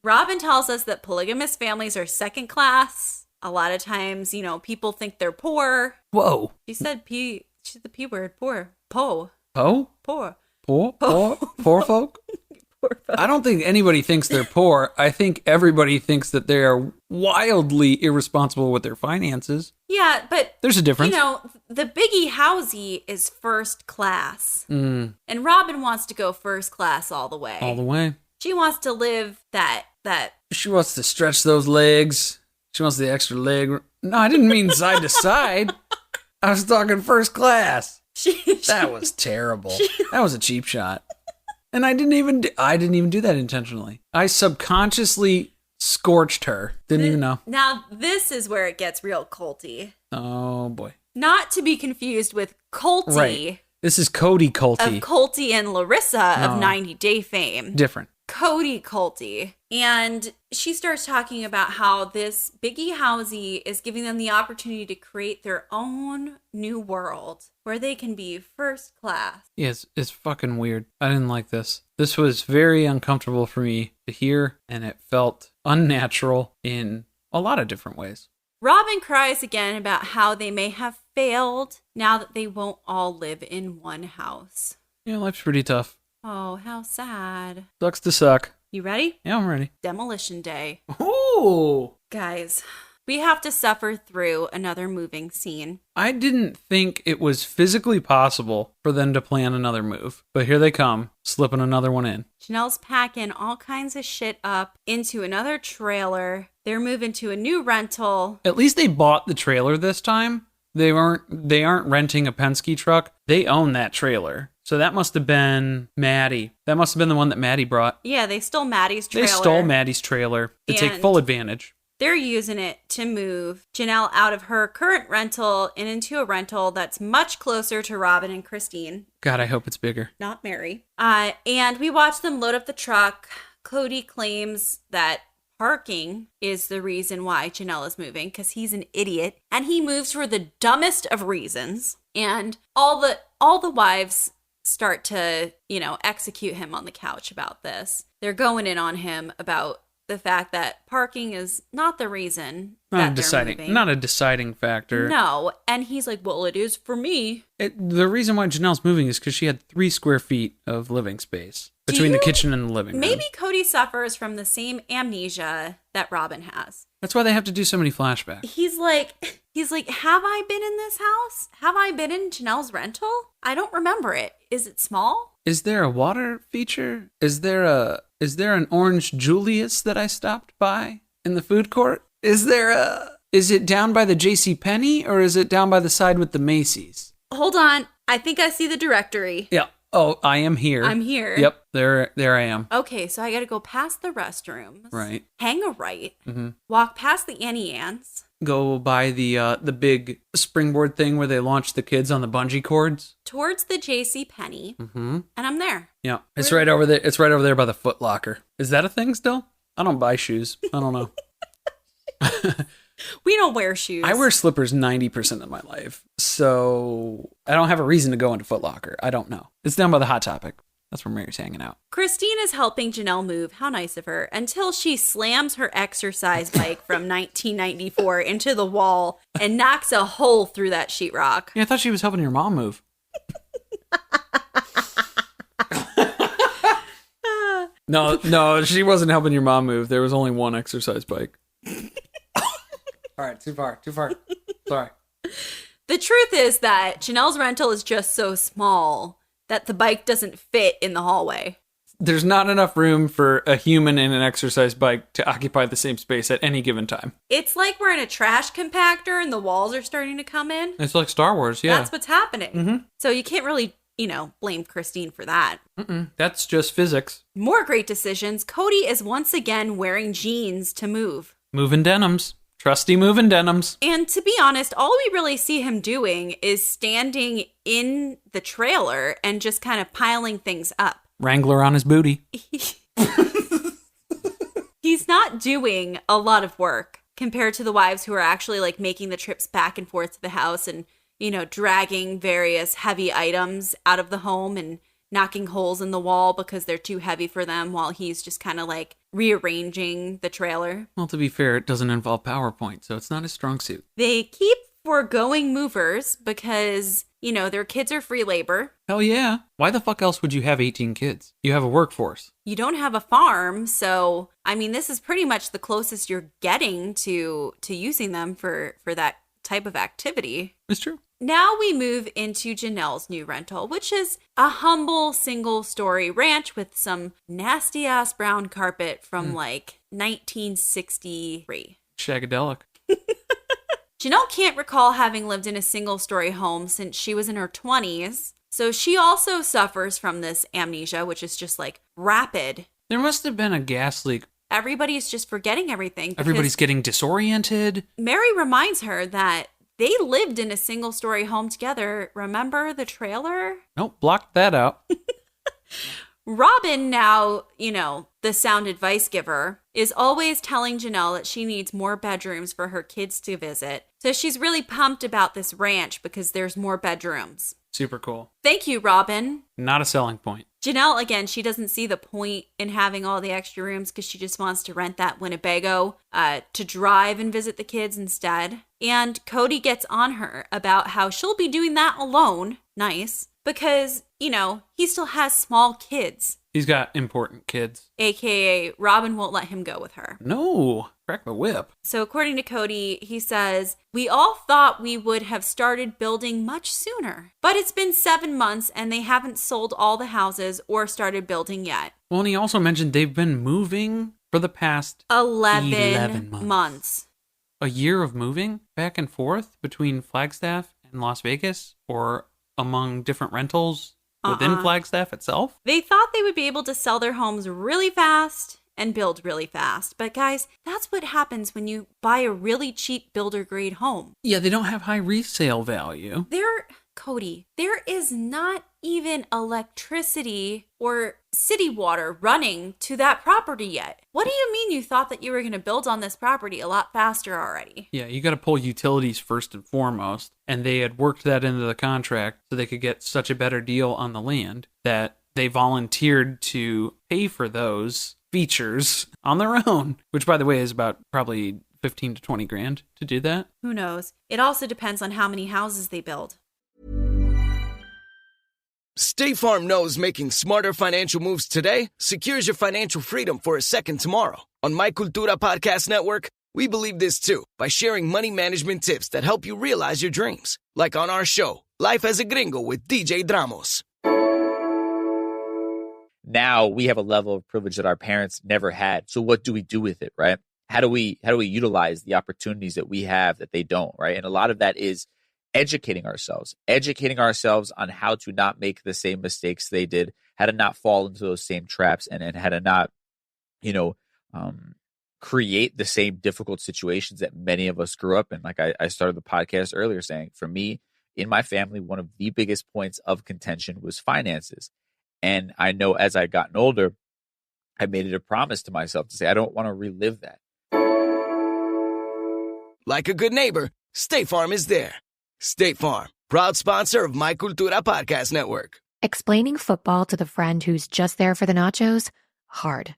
Robyn tells us that polygamous families are second class. A lot of times, people think they're poor. Whoa. She's the P word. Poor. Po. Po? Poor. Poor folk? Poor folk. I don't think anybody thinks they're poor. I think everybody thinks that they are wildly irresponsible with their finances. Yeah, but there's a difference. The biggie housey is first class. And Robyn wants to go first class all the way. All the way. She wants to live that. She wants to stretch those legs. She wants the extra leg. No, I didn't mean side to side. I was talking first class. That was terrible. That was a cheap shot. And I didn't even do that intentionally. I subconsciously scorched her. Didn't even know. Now, this is where it gets real culty. Oh, boy. Not to be confused with Colty. Right. This is Cody Colty. Of Colty and Larissa of 90 Day fame. Different. Cody Colty. And she starts talking about how this biggie housey is giving them the opportunity to create their own new world where they can be first class. Yes, it's fucking weird. I didn't like this. This was very uncomfortable for me to hear, and it felt unnatural in a lot of different ways. Robyn cries again about how they may have failed now that they won't all live in one house. Yeah, life's pretty tough. Oh, how sad. Sucks to suck. You ready? Yeah, I'm ready. Demolition day. Ooh! Guys, we have to suffer through another moving scene. I didn't think it was physically possible for them to plan another move, but here they come, slipping another one in. Janelle's packing all kinds of shit up into another trailer. They're moving to a new rental. At least they bought the trailer this time. They aren't renting a Penske truck. They own that trailer. So that must have been Maddie. That must have been the one that Maddie brought. Yeah, they stole Maddie's trailer. They stole Maddie's trailer to take full advantage. They're using it to move Janelle out of her current rental and into a rental that's much closer to Robyn and Christine. God, I hope it's bigger. Not Mary. And we watch them load up the truck. Cody claims that parking is the reason why Janelle is moving, because he's an idiot. And he moves for the dumbest of reasons. And all the wives start to, execute him on the couch about this. They're going in on him about the fact that parking is not the reason that they're moving. Not a deciding factor. No. And he's like, well, it is for me. The reason why Janelle's moving is because she had 3 square feet of living space between the kitchen and the living room. Maybe Cody suffers from the same amnesia that Robyn has. That's why they have to do so many flashbacks. He's like, have I been in this house? Have I been in Janelle's rental? I don't remember it. Is it small? Is there a water feature? Is there an orange Julius that I stopped by in the food court? Is it down by the JCPenney or is it down by the side with the Macy's? Hold on. I think I see the directory. Yeah. Oh, I am here. I'm here. Yep. There I am. Okay, so I got to go past the restrooms. Right. Hang a right. Mm-hmm. Walk past the Annie Ann's. Go by the big springboard thing where they launch the kids on the bungee cords. Towards the JCPenney. Mm-hmm. And I'm there. Yeah. It's right over there. It's right over there by the Foot Locker. Is that a thing still? I don't buy shoes. I don't know. We don't wear shoes. I wear slippers 90% of my life. So I don't have a reason to go into Foot Locker. I don't know. It's down by the Hot Topic. That's where Mary's hanging out. Christine is helping Janelle move. How nice of her. Until she slams her exercise bike from 1994 into the wall and knocks a hole through that sheetrock. Yeah, I thought she was helping your mom move. No, she wasn't helping your mom move. There was only one exercise bike. All right, too far. Sorry. The truth is that Janelle's rental is just so small that the bike doesn't fit in the hallway. There's not enough room for a human and an exercise bike to occupy the same space at any given time. It's like we're in a trash compactor and the walls are starting to come in. It's like Star Wars, yeah. That's what's happening. Mm-hmm. So you can't really, blame Christine for that. That's just physics. More great decisions. Cody is once again wearing jeans to move. Moving denims. Trusty moving denims. And to be honest, all we really see him doing is standing in the trailer and just kind of piling things up. Wrangler on his booty. He's not doing a lot of work compared to the wives who are actually like making the trips back and forth to the house and, dragging various heavy items out of the home and knocking holes in the wall because they're too heavy for them while he's just kind of like rearranging the trailer. Well, to be fair, it doesn't involve PowerPoint, so it's not his strong suit. They keep foregoing movers because, their kids are free labor. Hell yeah. Why the fuck else would you have 18 kids? You have a workforce. You don't have a farm, so, this is pretty much the closest you're getting to using them for that type of activity. It's true. Now we move into Janelle's new rental, which is a humble single-story ranch with some nasty-ass brown carpet from 1963. Shagadelic. Janelle can't recall having lived in a single-story home since she was in her 20s, so she also suffers from this amnesia, which is just like rapid. There must have been a gas leak. Everybody's just forgetting everything. Everybody's getting disoriented. Mary reminds her that they lived in a single-story home together. Remember the trailer? Nope, blocked that out. Robyn, now, the sound advice giver, is always telling Janelle that she needs more bedrooms for her kids to visit. So she's really pumped about this ranch because there's more bedrooms. Super cool. Thank you, Robyn. Not a selling point. Janelle, again, she doesn't see the point in having all the extra rooms because she just wants to rent that Winnebago to drive and visit the kids instead. And Cody gets on her about how she'll be doing that alone. Nice. Because, he still has small kids. He's got important kids. AKA, Robyn won't let him go with her. No. Crack the whip. So according to Cody, he says, "We all thought we would have started building much sooner. But it's been 7 months and they haven't sold all the houses or started building yet." Well, and he also mentioned they've been moving for the past 11 months. A year of moving back and forth between Flagstaff and Las Vegas, or among different rentals within Flagstaff itself? They thought they would be able to sell their homes really fast and build really fast. But guys, that's what happens when you buy a really cheap builder grade home. Yeah, they don't have high resale value. Cody, there is not even electricity or city water running to that property yet. What do you mean you thought that you were going to build on this property a lot faster already? Yeah, you got to pull utilities first and foremost. And they had worked that into the contract so they could get such a better deal on the land that they volunteered to pay for those features on their own, which, by the way, is about probably 15 to 20 grand to do that. Who knows? It also depends on how many houses they build. State Farm knows making smarter financial moves today secures your financial freedom for a second tomorrow. On My Cultura Podcast Network, we believe this too by sharing money management tips that help you realize your dreams. Like on our show, Life as a Gringo with DJ Dramos. Now we have a level of privilege that our parents never had. So what do we do with it, right? How do we utilize the opportunities that we have that they don't, right? And a lot of that is educating ourselves on how to not make the same mistakes they did, how to not fall into those same traps, and how to not, create the same difficult situations that many of us grew up in. Like I started the podcast earlier saying, for me, in my family, one of the biggest points of contention was finances. And I know as I gotten older, I made it a promise to myself to say, I don't want to relive that. Like a good neighbor, State Farm is there. State Farm, proud sponsor of My Cultura Podcast Network. Explaining football to the friend who's just there for the nachos? Hard.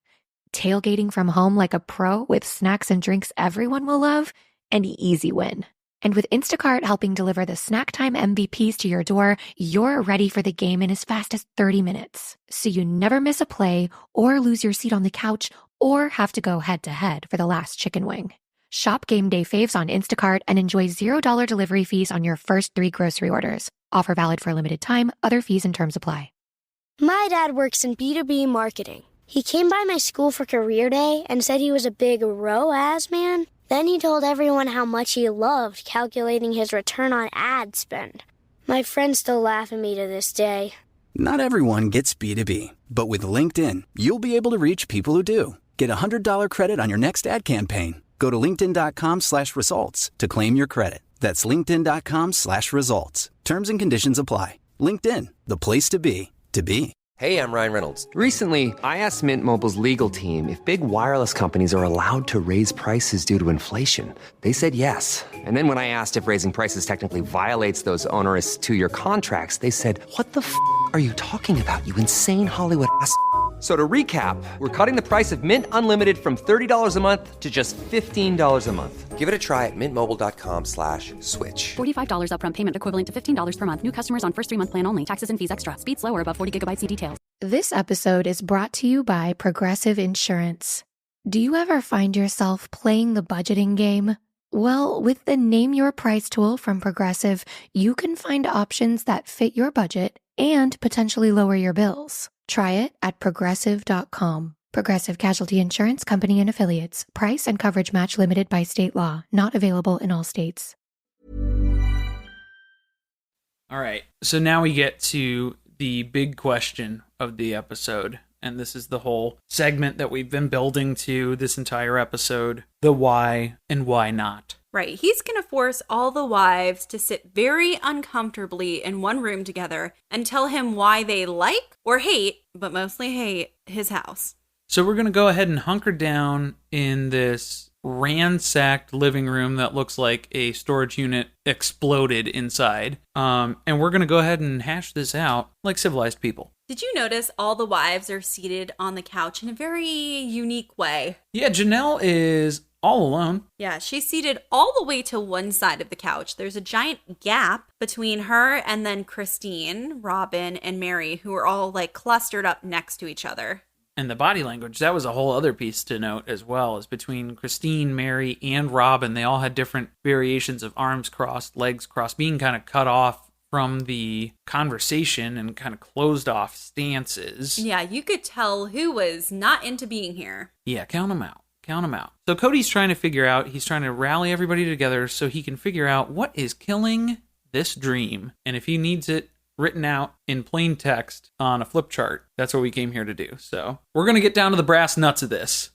Tailgating from home like a pro with snacks and drinks everyone will love? An easy win. And with Instacart helping deliver the snack time MVPs to your door, you're ready for the game in as fast as 30 minutes. So you never miss a play or lose your seat on the couch or have to go head-to-head for the last chicken wing. Shop Game Day Faves on Instacart and enjoy $0 delivery fees on your first 3 grocery orders. Offer valid for a limited time. Other fees and terms apply. My dad works in B2B marketing. He came by my school for career day and said he was a big ROAS man. Then he told everyone how much he loved calculating his return on ad spend. My friends still laugh at me to this day. Not everyone gets B2B, but with LinkedIn, you'll be able to reach people who do. Get $100 credit on your next ad campaign. Go to linkedin.com/results to claim your credit. That's linkedin.com/results. Terms and conditions apply. LinkedIn, the place to be, to be. Hey, I'm Ryan Reynolds. Recently, I asked Mint Mobile's legal team if big wireless companies are allowed to raise prices due to inflation. They said yes. And then when I asked if raising prices technically violates those onerous 2-year contracts, they said, "What the f*** are you talking about, you insane Hollywood ass?" So to recap, we're cutting the price of Mint Unlimited from $30 a month to just $15 a month. Give it a try at mintmobile.com/switch. $45 upfront payment equivalent to $15 per month. New customers on first 3-month plan only. Taxes and fees extra. Speed slower above 40 gigabytes. See details. This episode is brought to you by Progressive Insurance. Do you ever find yourself playing the budgeting game? Well, with the Name Your Price tool from Progressive, you can find options that fit your budget and potentially lower your bills. Try it at progressive.com. Progressive Casualty Insurance Company and Affiliates. Price and coverage match limited by state law. Not available in all states. All right. So now we get to the big question of the episode. And this is the whole segment that we've been building to this entire episode. The why and why not. Right. He's going to force all the wives to sit very uncomfortably in one room together and tell him why they like or hate, but mostly hate, his house. So we're going to go ahead and hunker down in this ransacked living room that looks like a storage unit exploded inside. And we're going to go ahead and hash this out like civilized people. Did you notice all the wives are seated on the couch in a very unique way? Yeah, Janelle is all alone. Yeah, she's seated all the way to one side of the couch. There's a giant gap between her and then Christine, Robyn, and Mary, who are all like clustered up next to each other. And the body language, that was a whole other piece to note as well, is between Christine, Mary, and Robyn, they all had different variations of arms crossed, legs crossed, being kind of cut off from the conversation and kind of closed off stances. Yeah, you could tell who was not into being here. Yeah, count them out. Count them out. So Cody's trying to figure out, he's trying to rally everybody together so he can figure out what is killing this dream. And if he needs it written out in plain text on a flip chart, that's what we came here to do. So we're going to get down to the brass nuts of this.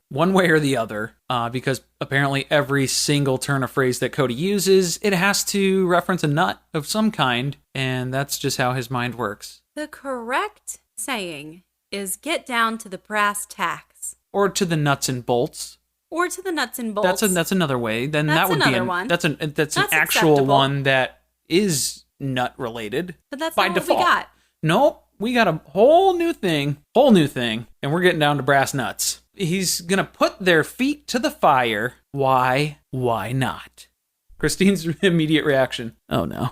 One way or the other, because apparently every single turn of phrase that Cody uses, it has to reference a nut of some kind, and that's just how his mind works. The correct saying is get down to the brass tacks. Or to the nuts and bolts. Or to the nuts and bolts. That's another way. Then that's that would another be one. That's an actual acceptable one that is nut related. But that's by not default. what we got. Nope, we got a whole new thing, and we're getting down to brass nuts. He's gonna put their feet to the fire. Why? Why not? Christine's immediate reaction. Oh no.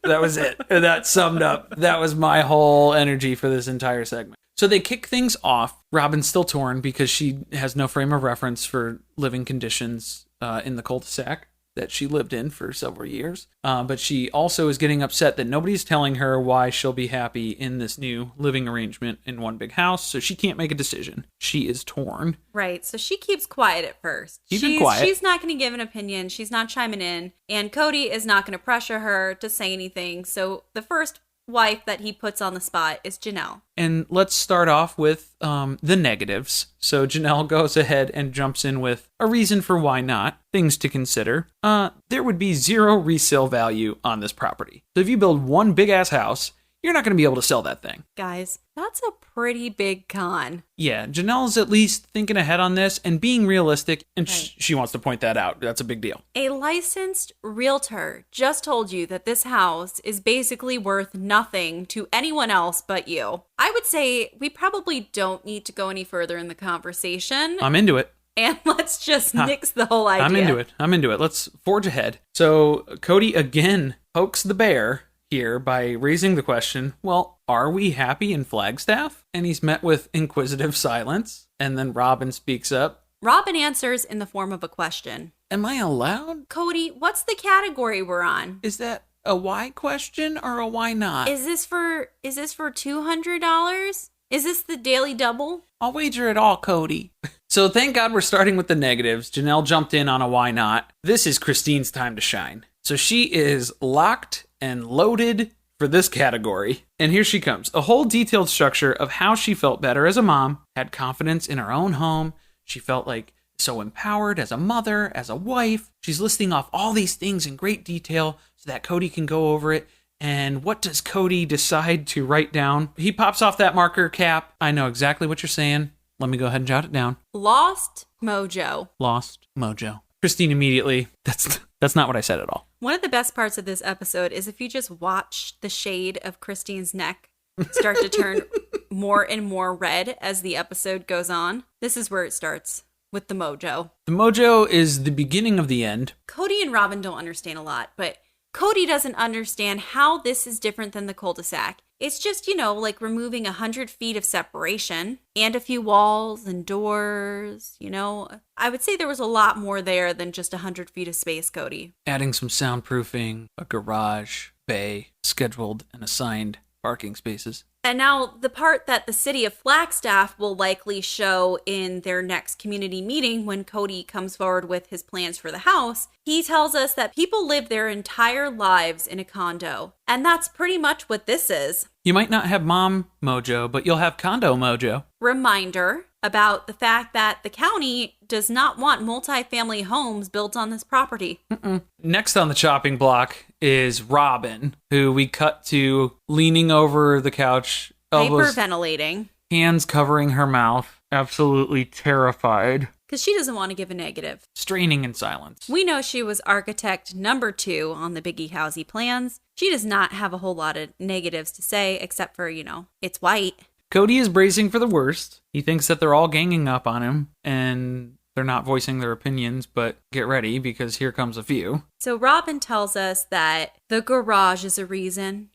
That was it. That summed up. That was my whole energy for this entire segment. So they kick things off. Robyn's still torn because she has no frame of reference for living conditions in the cul-de-sac that she lived in for several years. But she also is getting upset that nobody's telling her why she'll be happy in this new living arrangement in one big house, so she can't make a decision. She is torn. Right, so she keeps quiet at first. She's quiet. She's not going to give an opinion. She's not chiming in. And Cody is not going to pressure her to say anything. So the first wife that he puts on the spot is Janelle. And let's start off with the negatives. So Janelle goes ahead and jumps in with a reason for why not, things to consider. There would be zero resale value on this property. So if you build one big ass house, you're not going to be able to sell that thing. Guys, that's a pretty big con. Yeah, Janelle's at least thinking ahead on this and being realistic, and she wants to point that out. That's a big deal. A licensed realtor just told you that this house is basically worth nothing to anyone else but you. I would say we probably don't need to go any further in the conversation. I'm into it. And let's just nix the whole idea. I'm into it. Let's forge ahead. So Cody again pokes the bear here by raising the question, well, are we happy in Flagstaff? And he's met with inquisitive silence. And then Robyn speaks up. Robyn answers in the form of a question. Am I allowed? Cody, what's the category we're on? Is that a why question or a why not? Is this for $200? Is this the daily double? I'll wager it all, Cody. So thank God we're starting with the negatives. Janelle jumped in on a why not. This is Christine's time to shine. So she is locked and loaded for this category. And here she comes. A whole detailed structure of how she felt better as a mom, had confidence in her own home. She felt like so empowered as a mother, as a wife. She's listing off all these things in great detail so that Cody can go over it. And what does Cody decide to write down? He pops off that marker cap. I know exactly what you're saying. Let me go ahead and jot it down. Lost mojo. Lost mojo. Christine immediately, that's not what I said at all. One of the best parts of this episode is if you just watch the shade of Christine's neck start to turn more and more red as the episode goes on. This is where it starts, with the mojo. The mojo is the beginning of the end. Cody and Robyn don't understand a lot, but Cody doesn't understand how this is different than the cul-de-sac. It's just, like removing 100 feet of separation and a few walls and doors, I would say there was a lot more there than just 100 feet of space, Cody. Adding some soundproofing, a garage, bay, scheduled and assigned parking spaces. And now the part that the city of Flagstaff will likely show in their next community meeting when Cody comes forward with his plans for the house, he tells us that people live their entire lives in a condo. And that's pretty much what this is. You might not have mom mojo, but you'll have condo mojo. Reminder about the fact that the county does not want multifamily homes built on this property. Next on the chopping block is Robyn, who we cut to leaning over the couch, elbows, hyperventilating, hands covering her mouth, absolutely terrified. Because she doesn't want to give a negative. Straining in silence. We know she was architect number 2 on the Biggie Housey plans. She does not have a whole lot of negatives to say, except for, it's white. Cody is bracing for the worst. He thinks that they're all ganging up on him, and they're not voicing their opinions, but get ready, because here comes a few. So Robyn tells us that the garage is a reason.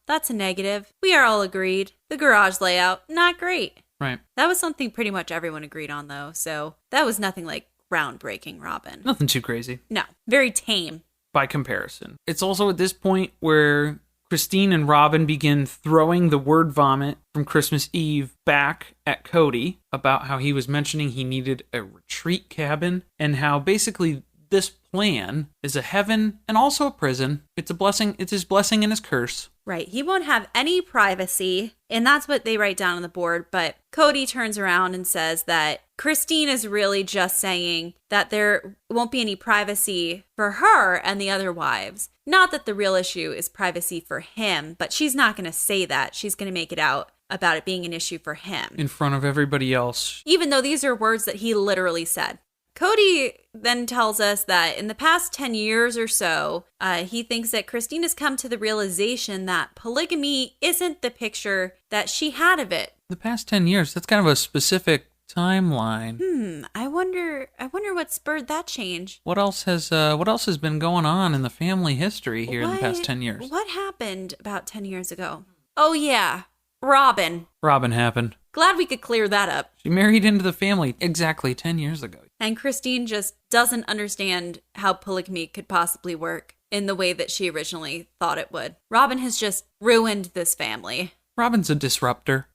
That's a negative. We are all agreed. The garage layout, not great. Right. That was something pretty much everyone agreed on, though, so that was nothing like groundbreaking, Robyn. Nothing too crazy. No, very tame. By comparison. It's also at this point where Christine and Robyn begin throwing the word vomit from Christmas Eve back at Cody about how he was mentioning he needed a retreat cabin and how basically this plan is a heaven and also a prison. It's a blessing. It's his blessing and his curse. Right. He won't have any privacy. And that's what they write down on the board. But Cody turns around and says that Christine is really just saying that there won't be any privacy for her and the other wives. Not that the real issue is privacy for him, but she's not going to say that. She's going to make it out about it being an issue for him. In front of everybody else. Even though these are words that he literally said. Cody then tells us that in the past 10 years or so, he thinks that Christine has come to the realization that polygamy isn't the picture that she had of it. The past 10 years, that's kind of a specific timeline. I wonder what spurred that change. What else has been going on in the family history here in the past 10 years? What happened about 10 years ago? Oh yeah, Robyn. Robyn happened. Glad we could clear that up. She married into the family exactly 10 years ago. And Christine just doesn't understand how polygamy could possibly work in the way that she originally thought it would. Robyn has just ruined this family. Robyn's a disruptor.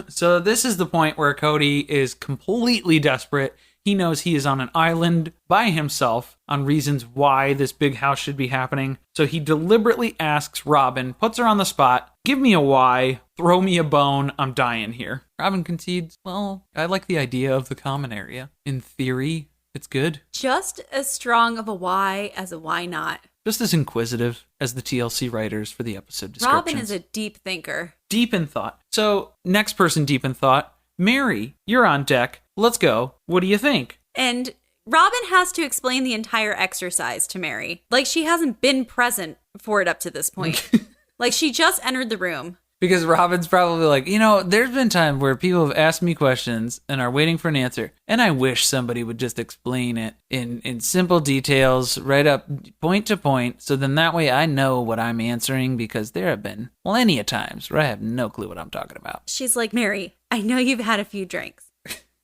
So this is the point where Cody is completely desperate. He knows he is on an island by himself on reasons why this big house should be happening. So he deliberately asks Robyn, puts her on the spot, give me a why, throw me a bone, I'm dying here. Robyn concedes, well, I like the idea of the common area. In theory, it's good. Just as strong of a why as a why not. just as inquisitive as the TLC writers for the episode descriptions. Robyn is a deep thinker. Deep in thought. So, next person deep in thought, Mary, you're on deck. Let's go. What do you think? And Robyn has to explain the entire exercise to Mary. Like, she hasn't been present for it up to this point. Like, she just entered the room. Because Robyn's probably like, you know, there's been times where people have asked me questions and are waiting for an answer, and I wish somebody would just explain it in simple details, right up point to point, so then that way I know what I'm answering, because there have been plenty of times where I have no clue what I'm talking about. She's like, Mary, I know you've had a few drinks.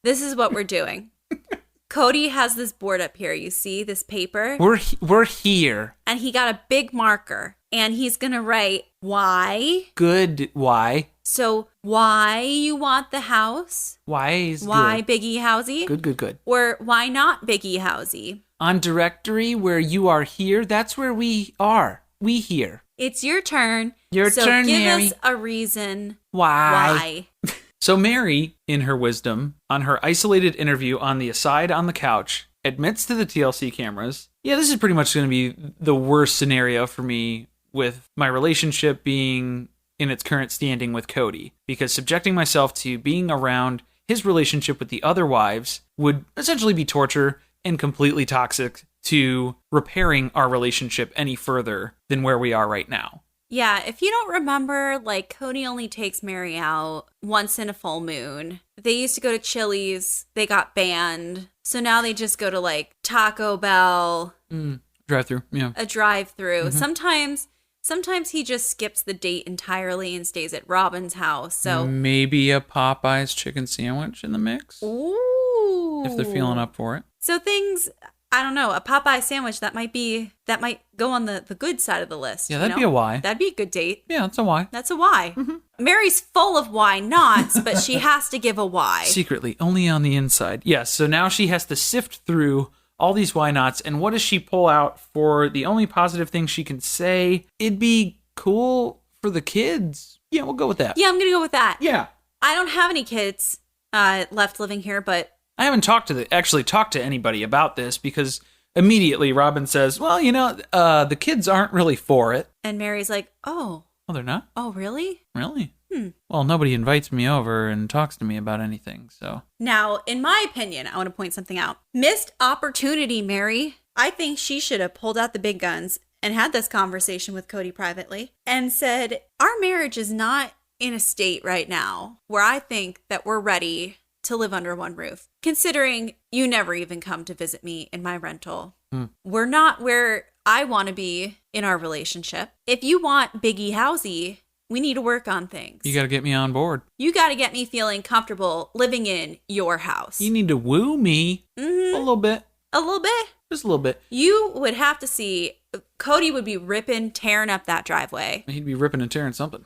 This is what we're doing. Cody has this board up here. You see this paper? We're here. And he got a big marker, and he's going to write why. Good. Why? So why you want the house? Why is why good. Biggie Housey? Good. Or why not Biggie Housey? On directory where you are here, that's where we are. We here. It's your turn. Your turn, give Mary. us a reason why. So Mary, in her wisdom, on her isolated interview on the aside on the couch, admits to the TLC cameras, yeah, this is pretty much going to be the worst scenario for me, with my relationship being in its current standing with Cody, because subjecting myself to being around his relationship with the other wives would essentially be torture and completely toxic to repairing our relationship any further than where we are right now. Yeah, if you don't remember, like, Cody only takes Mary out once in a full moon. They used to go to Chili's. They got banned. So now they just go to, like, Taco Bell. Drive-thru, yeah. A drive-thru. Mm-hmm. Sometimes he just skips the date entirely and stays at Robyn's house. So maybe a Popeye's chicken sandwich in the mix. Ooh. If they're feeling up for it. So things... I don't know, a Popeye sandwich, that might go on the good side of the list. Yeah, that'd be a why. That'd be a good date. Yeah, that's a why. That's a why. Mm-hmm. Mary's full of why nots, but she has to give a why. Secretly, only on the inside. Yes, so now she has to sift through all these why nots, and what does she pull out for the only positive thing she can say? It'd be cool for the kids. Yeah, we'll go with that. Yeah, I'm going to go with that. Yeah. I don't have any kids left living here, but I haven't actually talked to anybody about this, because immediately Robyn says, well, you know, the kids aren't really for it. And Mary's like, oh. Oh, they're not? Oh, really? Really? Well, nobody invites me over and talks to me about anything, so. Now, in my opinion, I want to point something out. Missed opportunity, Mary. I think she should have pulled out the big guns and had this conversation with Cody privately and said, our marriage is not in a state right now where I think that we're ready to live under one roof, considering you never even come to visit me in my rental. We're not where I want to be in our relationship. If you want Biggie Housey, we need to work on things. You got to get me on board. You got to get me feeling comfortable living in your house. You need to woo me a little bit. A little bit? Just a little bit. You would have to see, Cody would be tearing up that driveway. He'd be ripping and tearing something.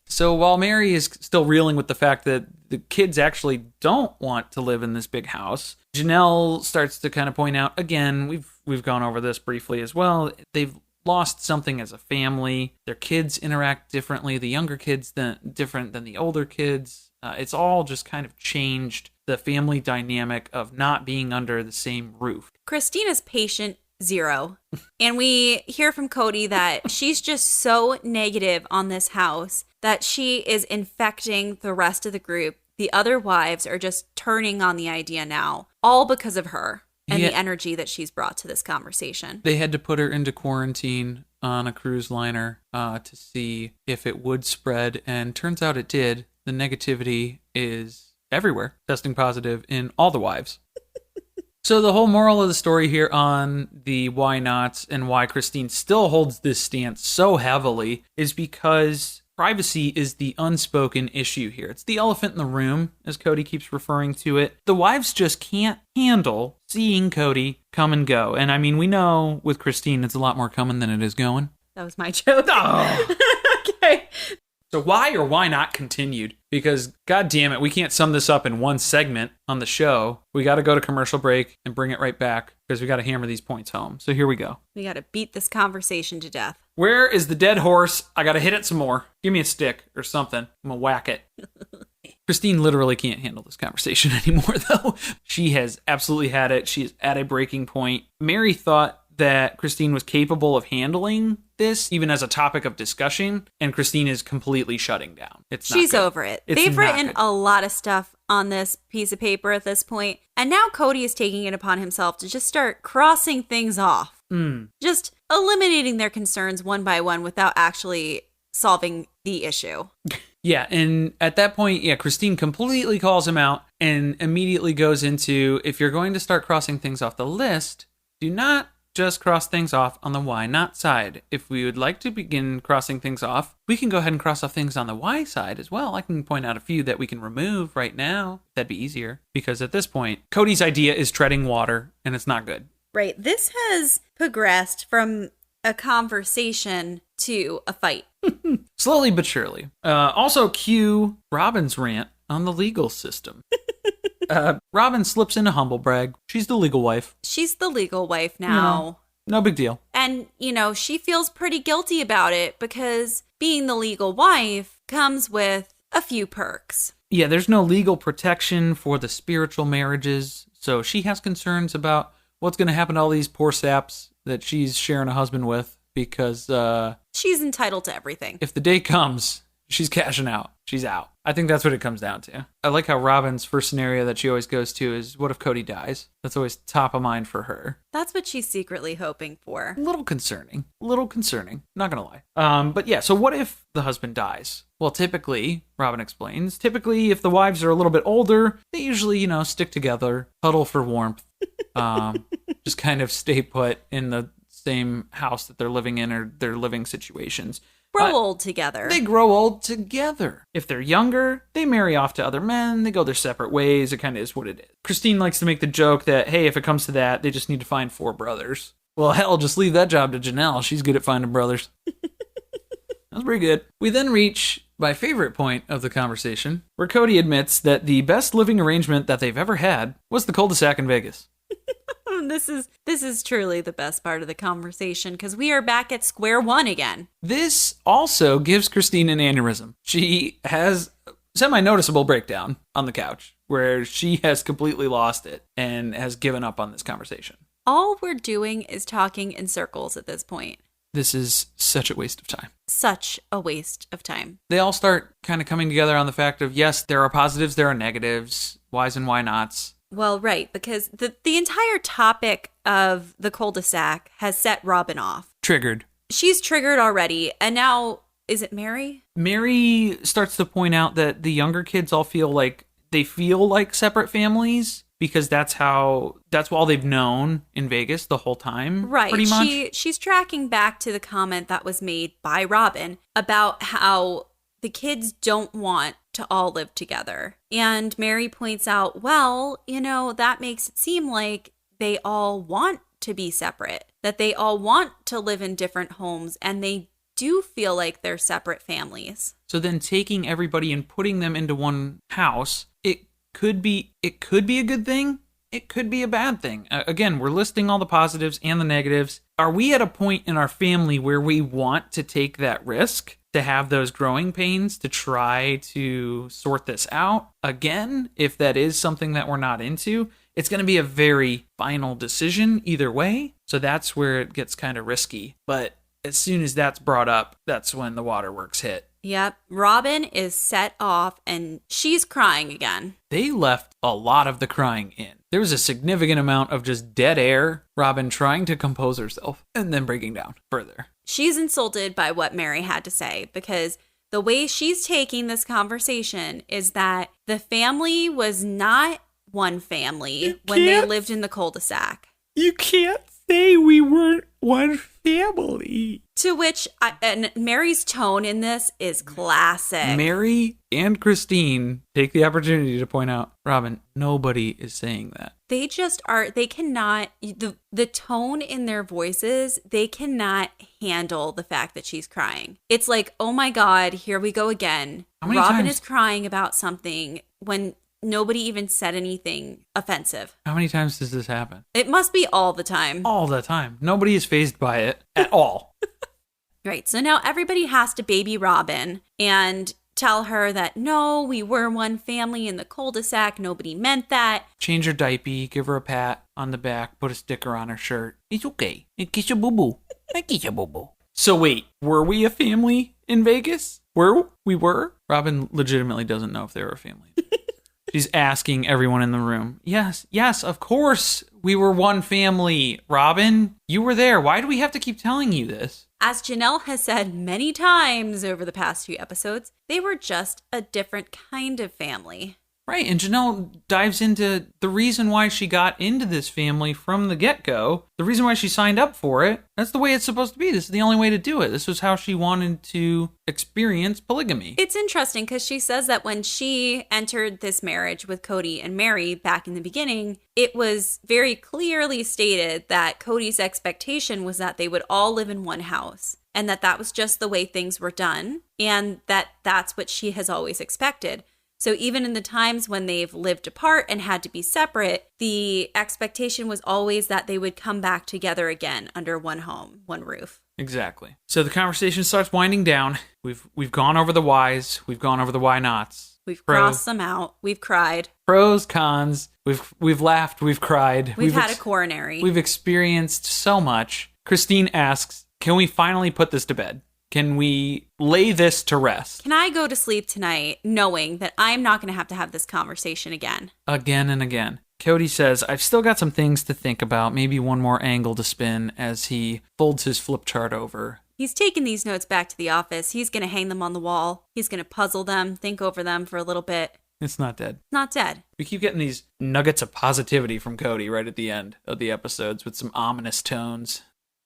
So while Mary is still reeling with the fact that the kids actually don't want to live in this big house, Janelle starts to kind of point out, again, we've gone over this briefly as well, they've lost something as a family. Their kids interact differently. The younger kids different than the older kids. It's all just kind of changed the family dynamic of not being under the same roof. Christina's patient 0. And we hear from Cody that she's just so negative on this house that she is infecting the rest of the group. The other wives are just turning on the idea now, all because of her and the energy that she's brought to this conversation. They had to put her into quarantine on a cruise liner to see if it would spread, and turns out it did. The negativity is everywhere, testing positive in all the wives. So the whole moral of the story here on the why nots and why Christine still holds this stance so heavily is because privacy is the unspoken issue here. It's the elephant in the room, as Cody keeps referring to it. The wives just can't handle seeing Cody come and go. And I mean, we know with Christine, it's a lot more coming than it is going. That was my joke. Oh. Okay. So why or why not continued? Because, God damn it, we can't sum this up in one segment on the show. We got to go to commercial break and bring it right back because we got to hammer these points home. So here we go. We got to beat this conversation to death. Where is the dead horse? I got to hit it some more. Give me a stick or something. I'm going to whack it. Christine literally can't handle this conversation anymore, though. She has absolutely had it. She is at a breaking point. Mary thought that Christine was capable of handling this, even as a topic of discussion, and Christine is completely shutting down. She's over it. They've written a lot of stuff on this piece of paper at this point, and now Cody is taking it upon himself to just start crossing things off. Just eliminating their concerns one by one without actually solving the issue. Yeah, and at that point, Christine completely calls him out and immediately goes into, if you're going to start crossing things off the list, do not just cross things off on the why not side. If we would like to begin crossing things off, we can go ahead and cross off things on the why side as well. I can point out a few that we can remove right now. That'd be easier, because at this point, Cody's idea is treading water, and it's not good. Right. This has progressed from a conversation to a fight. Slowly but surely. Also, cue Robyn's rant on the legal system. Robyn slips into humble brag. She's the legal wife. She's the legal wife now. No big deal. And, she feels pretty guilty about it because being the legal wife comes with a few perks. Yeah, there's no legal protection for the spiritual marriages, so she has concerns about what's going to happen to all these poor saps that she's sharing a husband with, because she's entitled to everything. If the day comes, she's cashing out. She's out. I think that's what it comes down to. I like how Robyn's first scenario that she always goes to is, what if Cody dies? That's always top of mind for her. That's what she's secretly hoping for. A little concerning. Not gonna lie. But yeah, so what if the husband dies? Well, typically, Robyn explains, if the wives are a little bit older, they usually, stick together, huddle for warmth, just kind of stay put in the same house that they're living in or their living situations. Grow old together. They grow old together. If they're younger, they marry off to other men. They go their separate ways. It kind of is what it is. Christine likes to make the joke that, hey, if it comes to that, they just need to find 4 brothers. Well, hell, just leave that job to Janelle. She's good at finding brothers. That's pretty good. We then reach my favorite point of the conversation, where Cody admits that the best living arrangement that they've ever had was the cul-de-sac in Vegas. This is truly the best part of the conversation, because we are back at square one again. This also gives Christine an aneurysm. She has a semi-noticeable breakdown on the couch where she has completely lost it and has given up on this conversation. All we're doing is talking in circles at this point. This is such a waste of time. Such a waste of time. They all start kind of coming together on the fact of, yes, there are positives, there are negatives, whys and why nots. Well, right, because the entire topic of the cul-de-sac has set Robyn off. Triggered. She's triggered already, and now, is it Mary? Mary starts to point out that the younger kids all feel like separate families, because that's all they've known in Vegas the whole time. Right. Pretty much. She's tracking back to the comment that was made by Robyn about how the kids don't want to all live together. And Mary points out, well, that makes it seem like they all want to be separate, that they all want to live in different homes, and they do feel like they're separate families. So then taking everybody and putting them into one house, it could be a good thing. It could be a bad thing. Again, we're listing all the positives and the negatives. Are we at a point in our family where we want to take that risk to have those growing pains to try to sort this out? Again, if that is something that we're not into, it's going to be a very final decision either way. So that's where it gets kind of risky. But as soon as that's brought up, that's when the waterworks hit. Yep. Robyn is set off and she's crying again. They left a lot of the crying in. There was a significant amount of just dead air, Robyn trying to compose herself and then breaking down further. She's insulted by what Mary had to say, because the way she's taking this conversation is that the family was not one family when they lived in the cul-de-sac. You can't say we weren't one family. To which, and Mary's tone in this is classic. Mary and Christine take the opportunity to point out, Robyn, nobody is saying that. They just are, they cannot, the tone in their voices, they cannot handle the fact that she's crying. It's like, oh my God, here we go again. Robyn is crying about something when nobody even said anything offensive. How many times does this happen? It must be all the time. All the time. Nobody is fazed by it at all. Right. So now everybody has to baby Robyn and tell her that, no, we were one family in the cul-de-sac. Nobody meant that. Change her diaper, give her a pat. on the back, put a sticker on her shirt. It's okay. Kiss your boo-boo. I kiss your boo-boo. So wait, were we a family in Vegas? We were? Robyn legitimately doesn't know if they were a family. She's asking everyone in the room. Yes, of course. We were one family. Robyn, you were there. Why do we have to keep telling you this? As Janelle has said many times over the past few episodes, they were just a different kind of family. Right, and Janelle dives into the reason why she got into this family from the get-go, the reason why she signed up for it. That's the way it's supposed to be. This is the only way to do it. This was how she wanted to experience polygamy. It's interesting because she says that when she entered this marriage with Cody and Mary back in the beginning, it was very clearly stated that Cody's expectation was that they would all live in one house and that was just the way things were done and that's what she has always expected. So even in the times when they've lived apart and had to be separate, the expectation was always that they would come back together again under one home, one roof. Exactly. So the conversation starts winding down. We've gone over the whys. We've gone over the why nots. We've crossed them out. We've cried. Pros, cons. We've laughed. We've cried. We've had a coronary. We've experienced so much. Christine asks, can we finally put this to bed? Can we lay this to rest? Can I go to sleep tonight knowing that I'm not going to have this conversation again? Again and again. Cody says, I've still got some things to think about, maybe one more angle to spin as he folds his flip chart over. He's taking these notes back to the office. He's going to hang them on the wall. He's going to puzzle them, think over them for a little bit. It's not dead. Not dead. We keep getting these nuggets of positivity from Cody right at the end of the episodes with some ominous tones.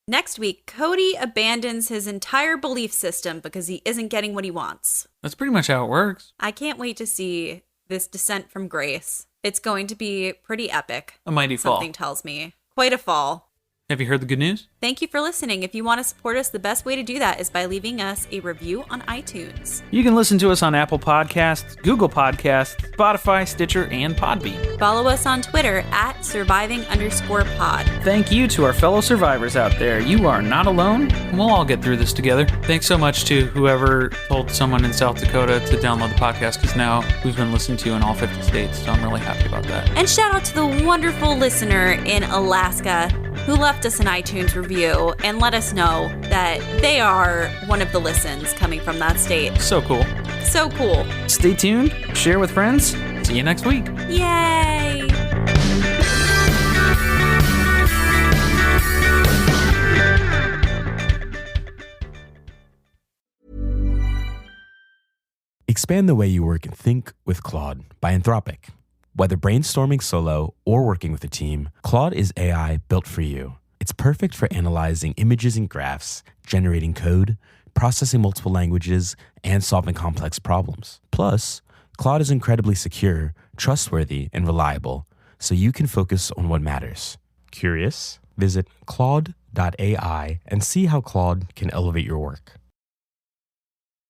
Next week, Cody abandons his entire belief system because he isn't getting what he wants. That's pretty much how it works. I can't wait to see this descent from grace. It's going to be pretty epic. A mighty fall. Something tells me. Quite a fall. Have you heard the good news? Thank you for listening. If you want to support us, the best way to do that is by leaving us a review on iTunes. You can listen to us on Apple Podcasts, Google Podcasts, Spotify, Stitcher, and Podbean. Follow us on Twitter at surviving_pod. Thank you to our fellow survivors out there. You are not alone. We'll all get through this together. Thanks so much to whoever told someone in South Dakota to download the podcast, because now we've been listened to in all 50 states, so I'm really happy about that. And shout out to the wonderful listener in Alaska who left us an iTunes review and let us know that they are one of the listens coming from that state. So cool. So cool. Stay tuned. Share with friends. See you next week. Yay! Expand the way you work and think with Claude by Anthropic. Whether brainstorming solo or working with a team, Claude is AI built for you. It's perfect for analyzing images and graphs, generating code, processing multiple languages, and solving complex problems. Plus, Claude is incredibly secure, trustworthy, and reliable, so you can focus on what matters. Curious? Visit Claude.ai and see how Claude can elevate your work.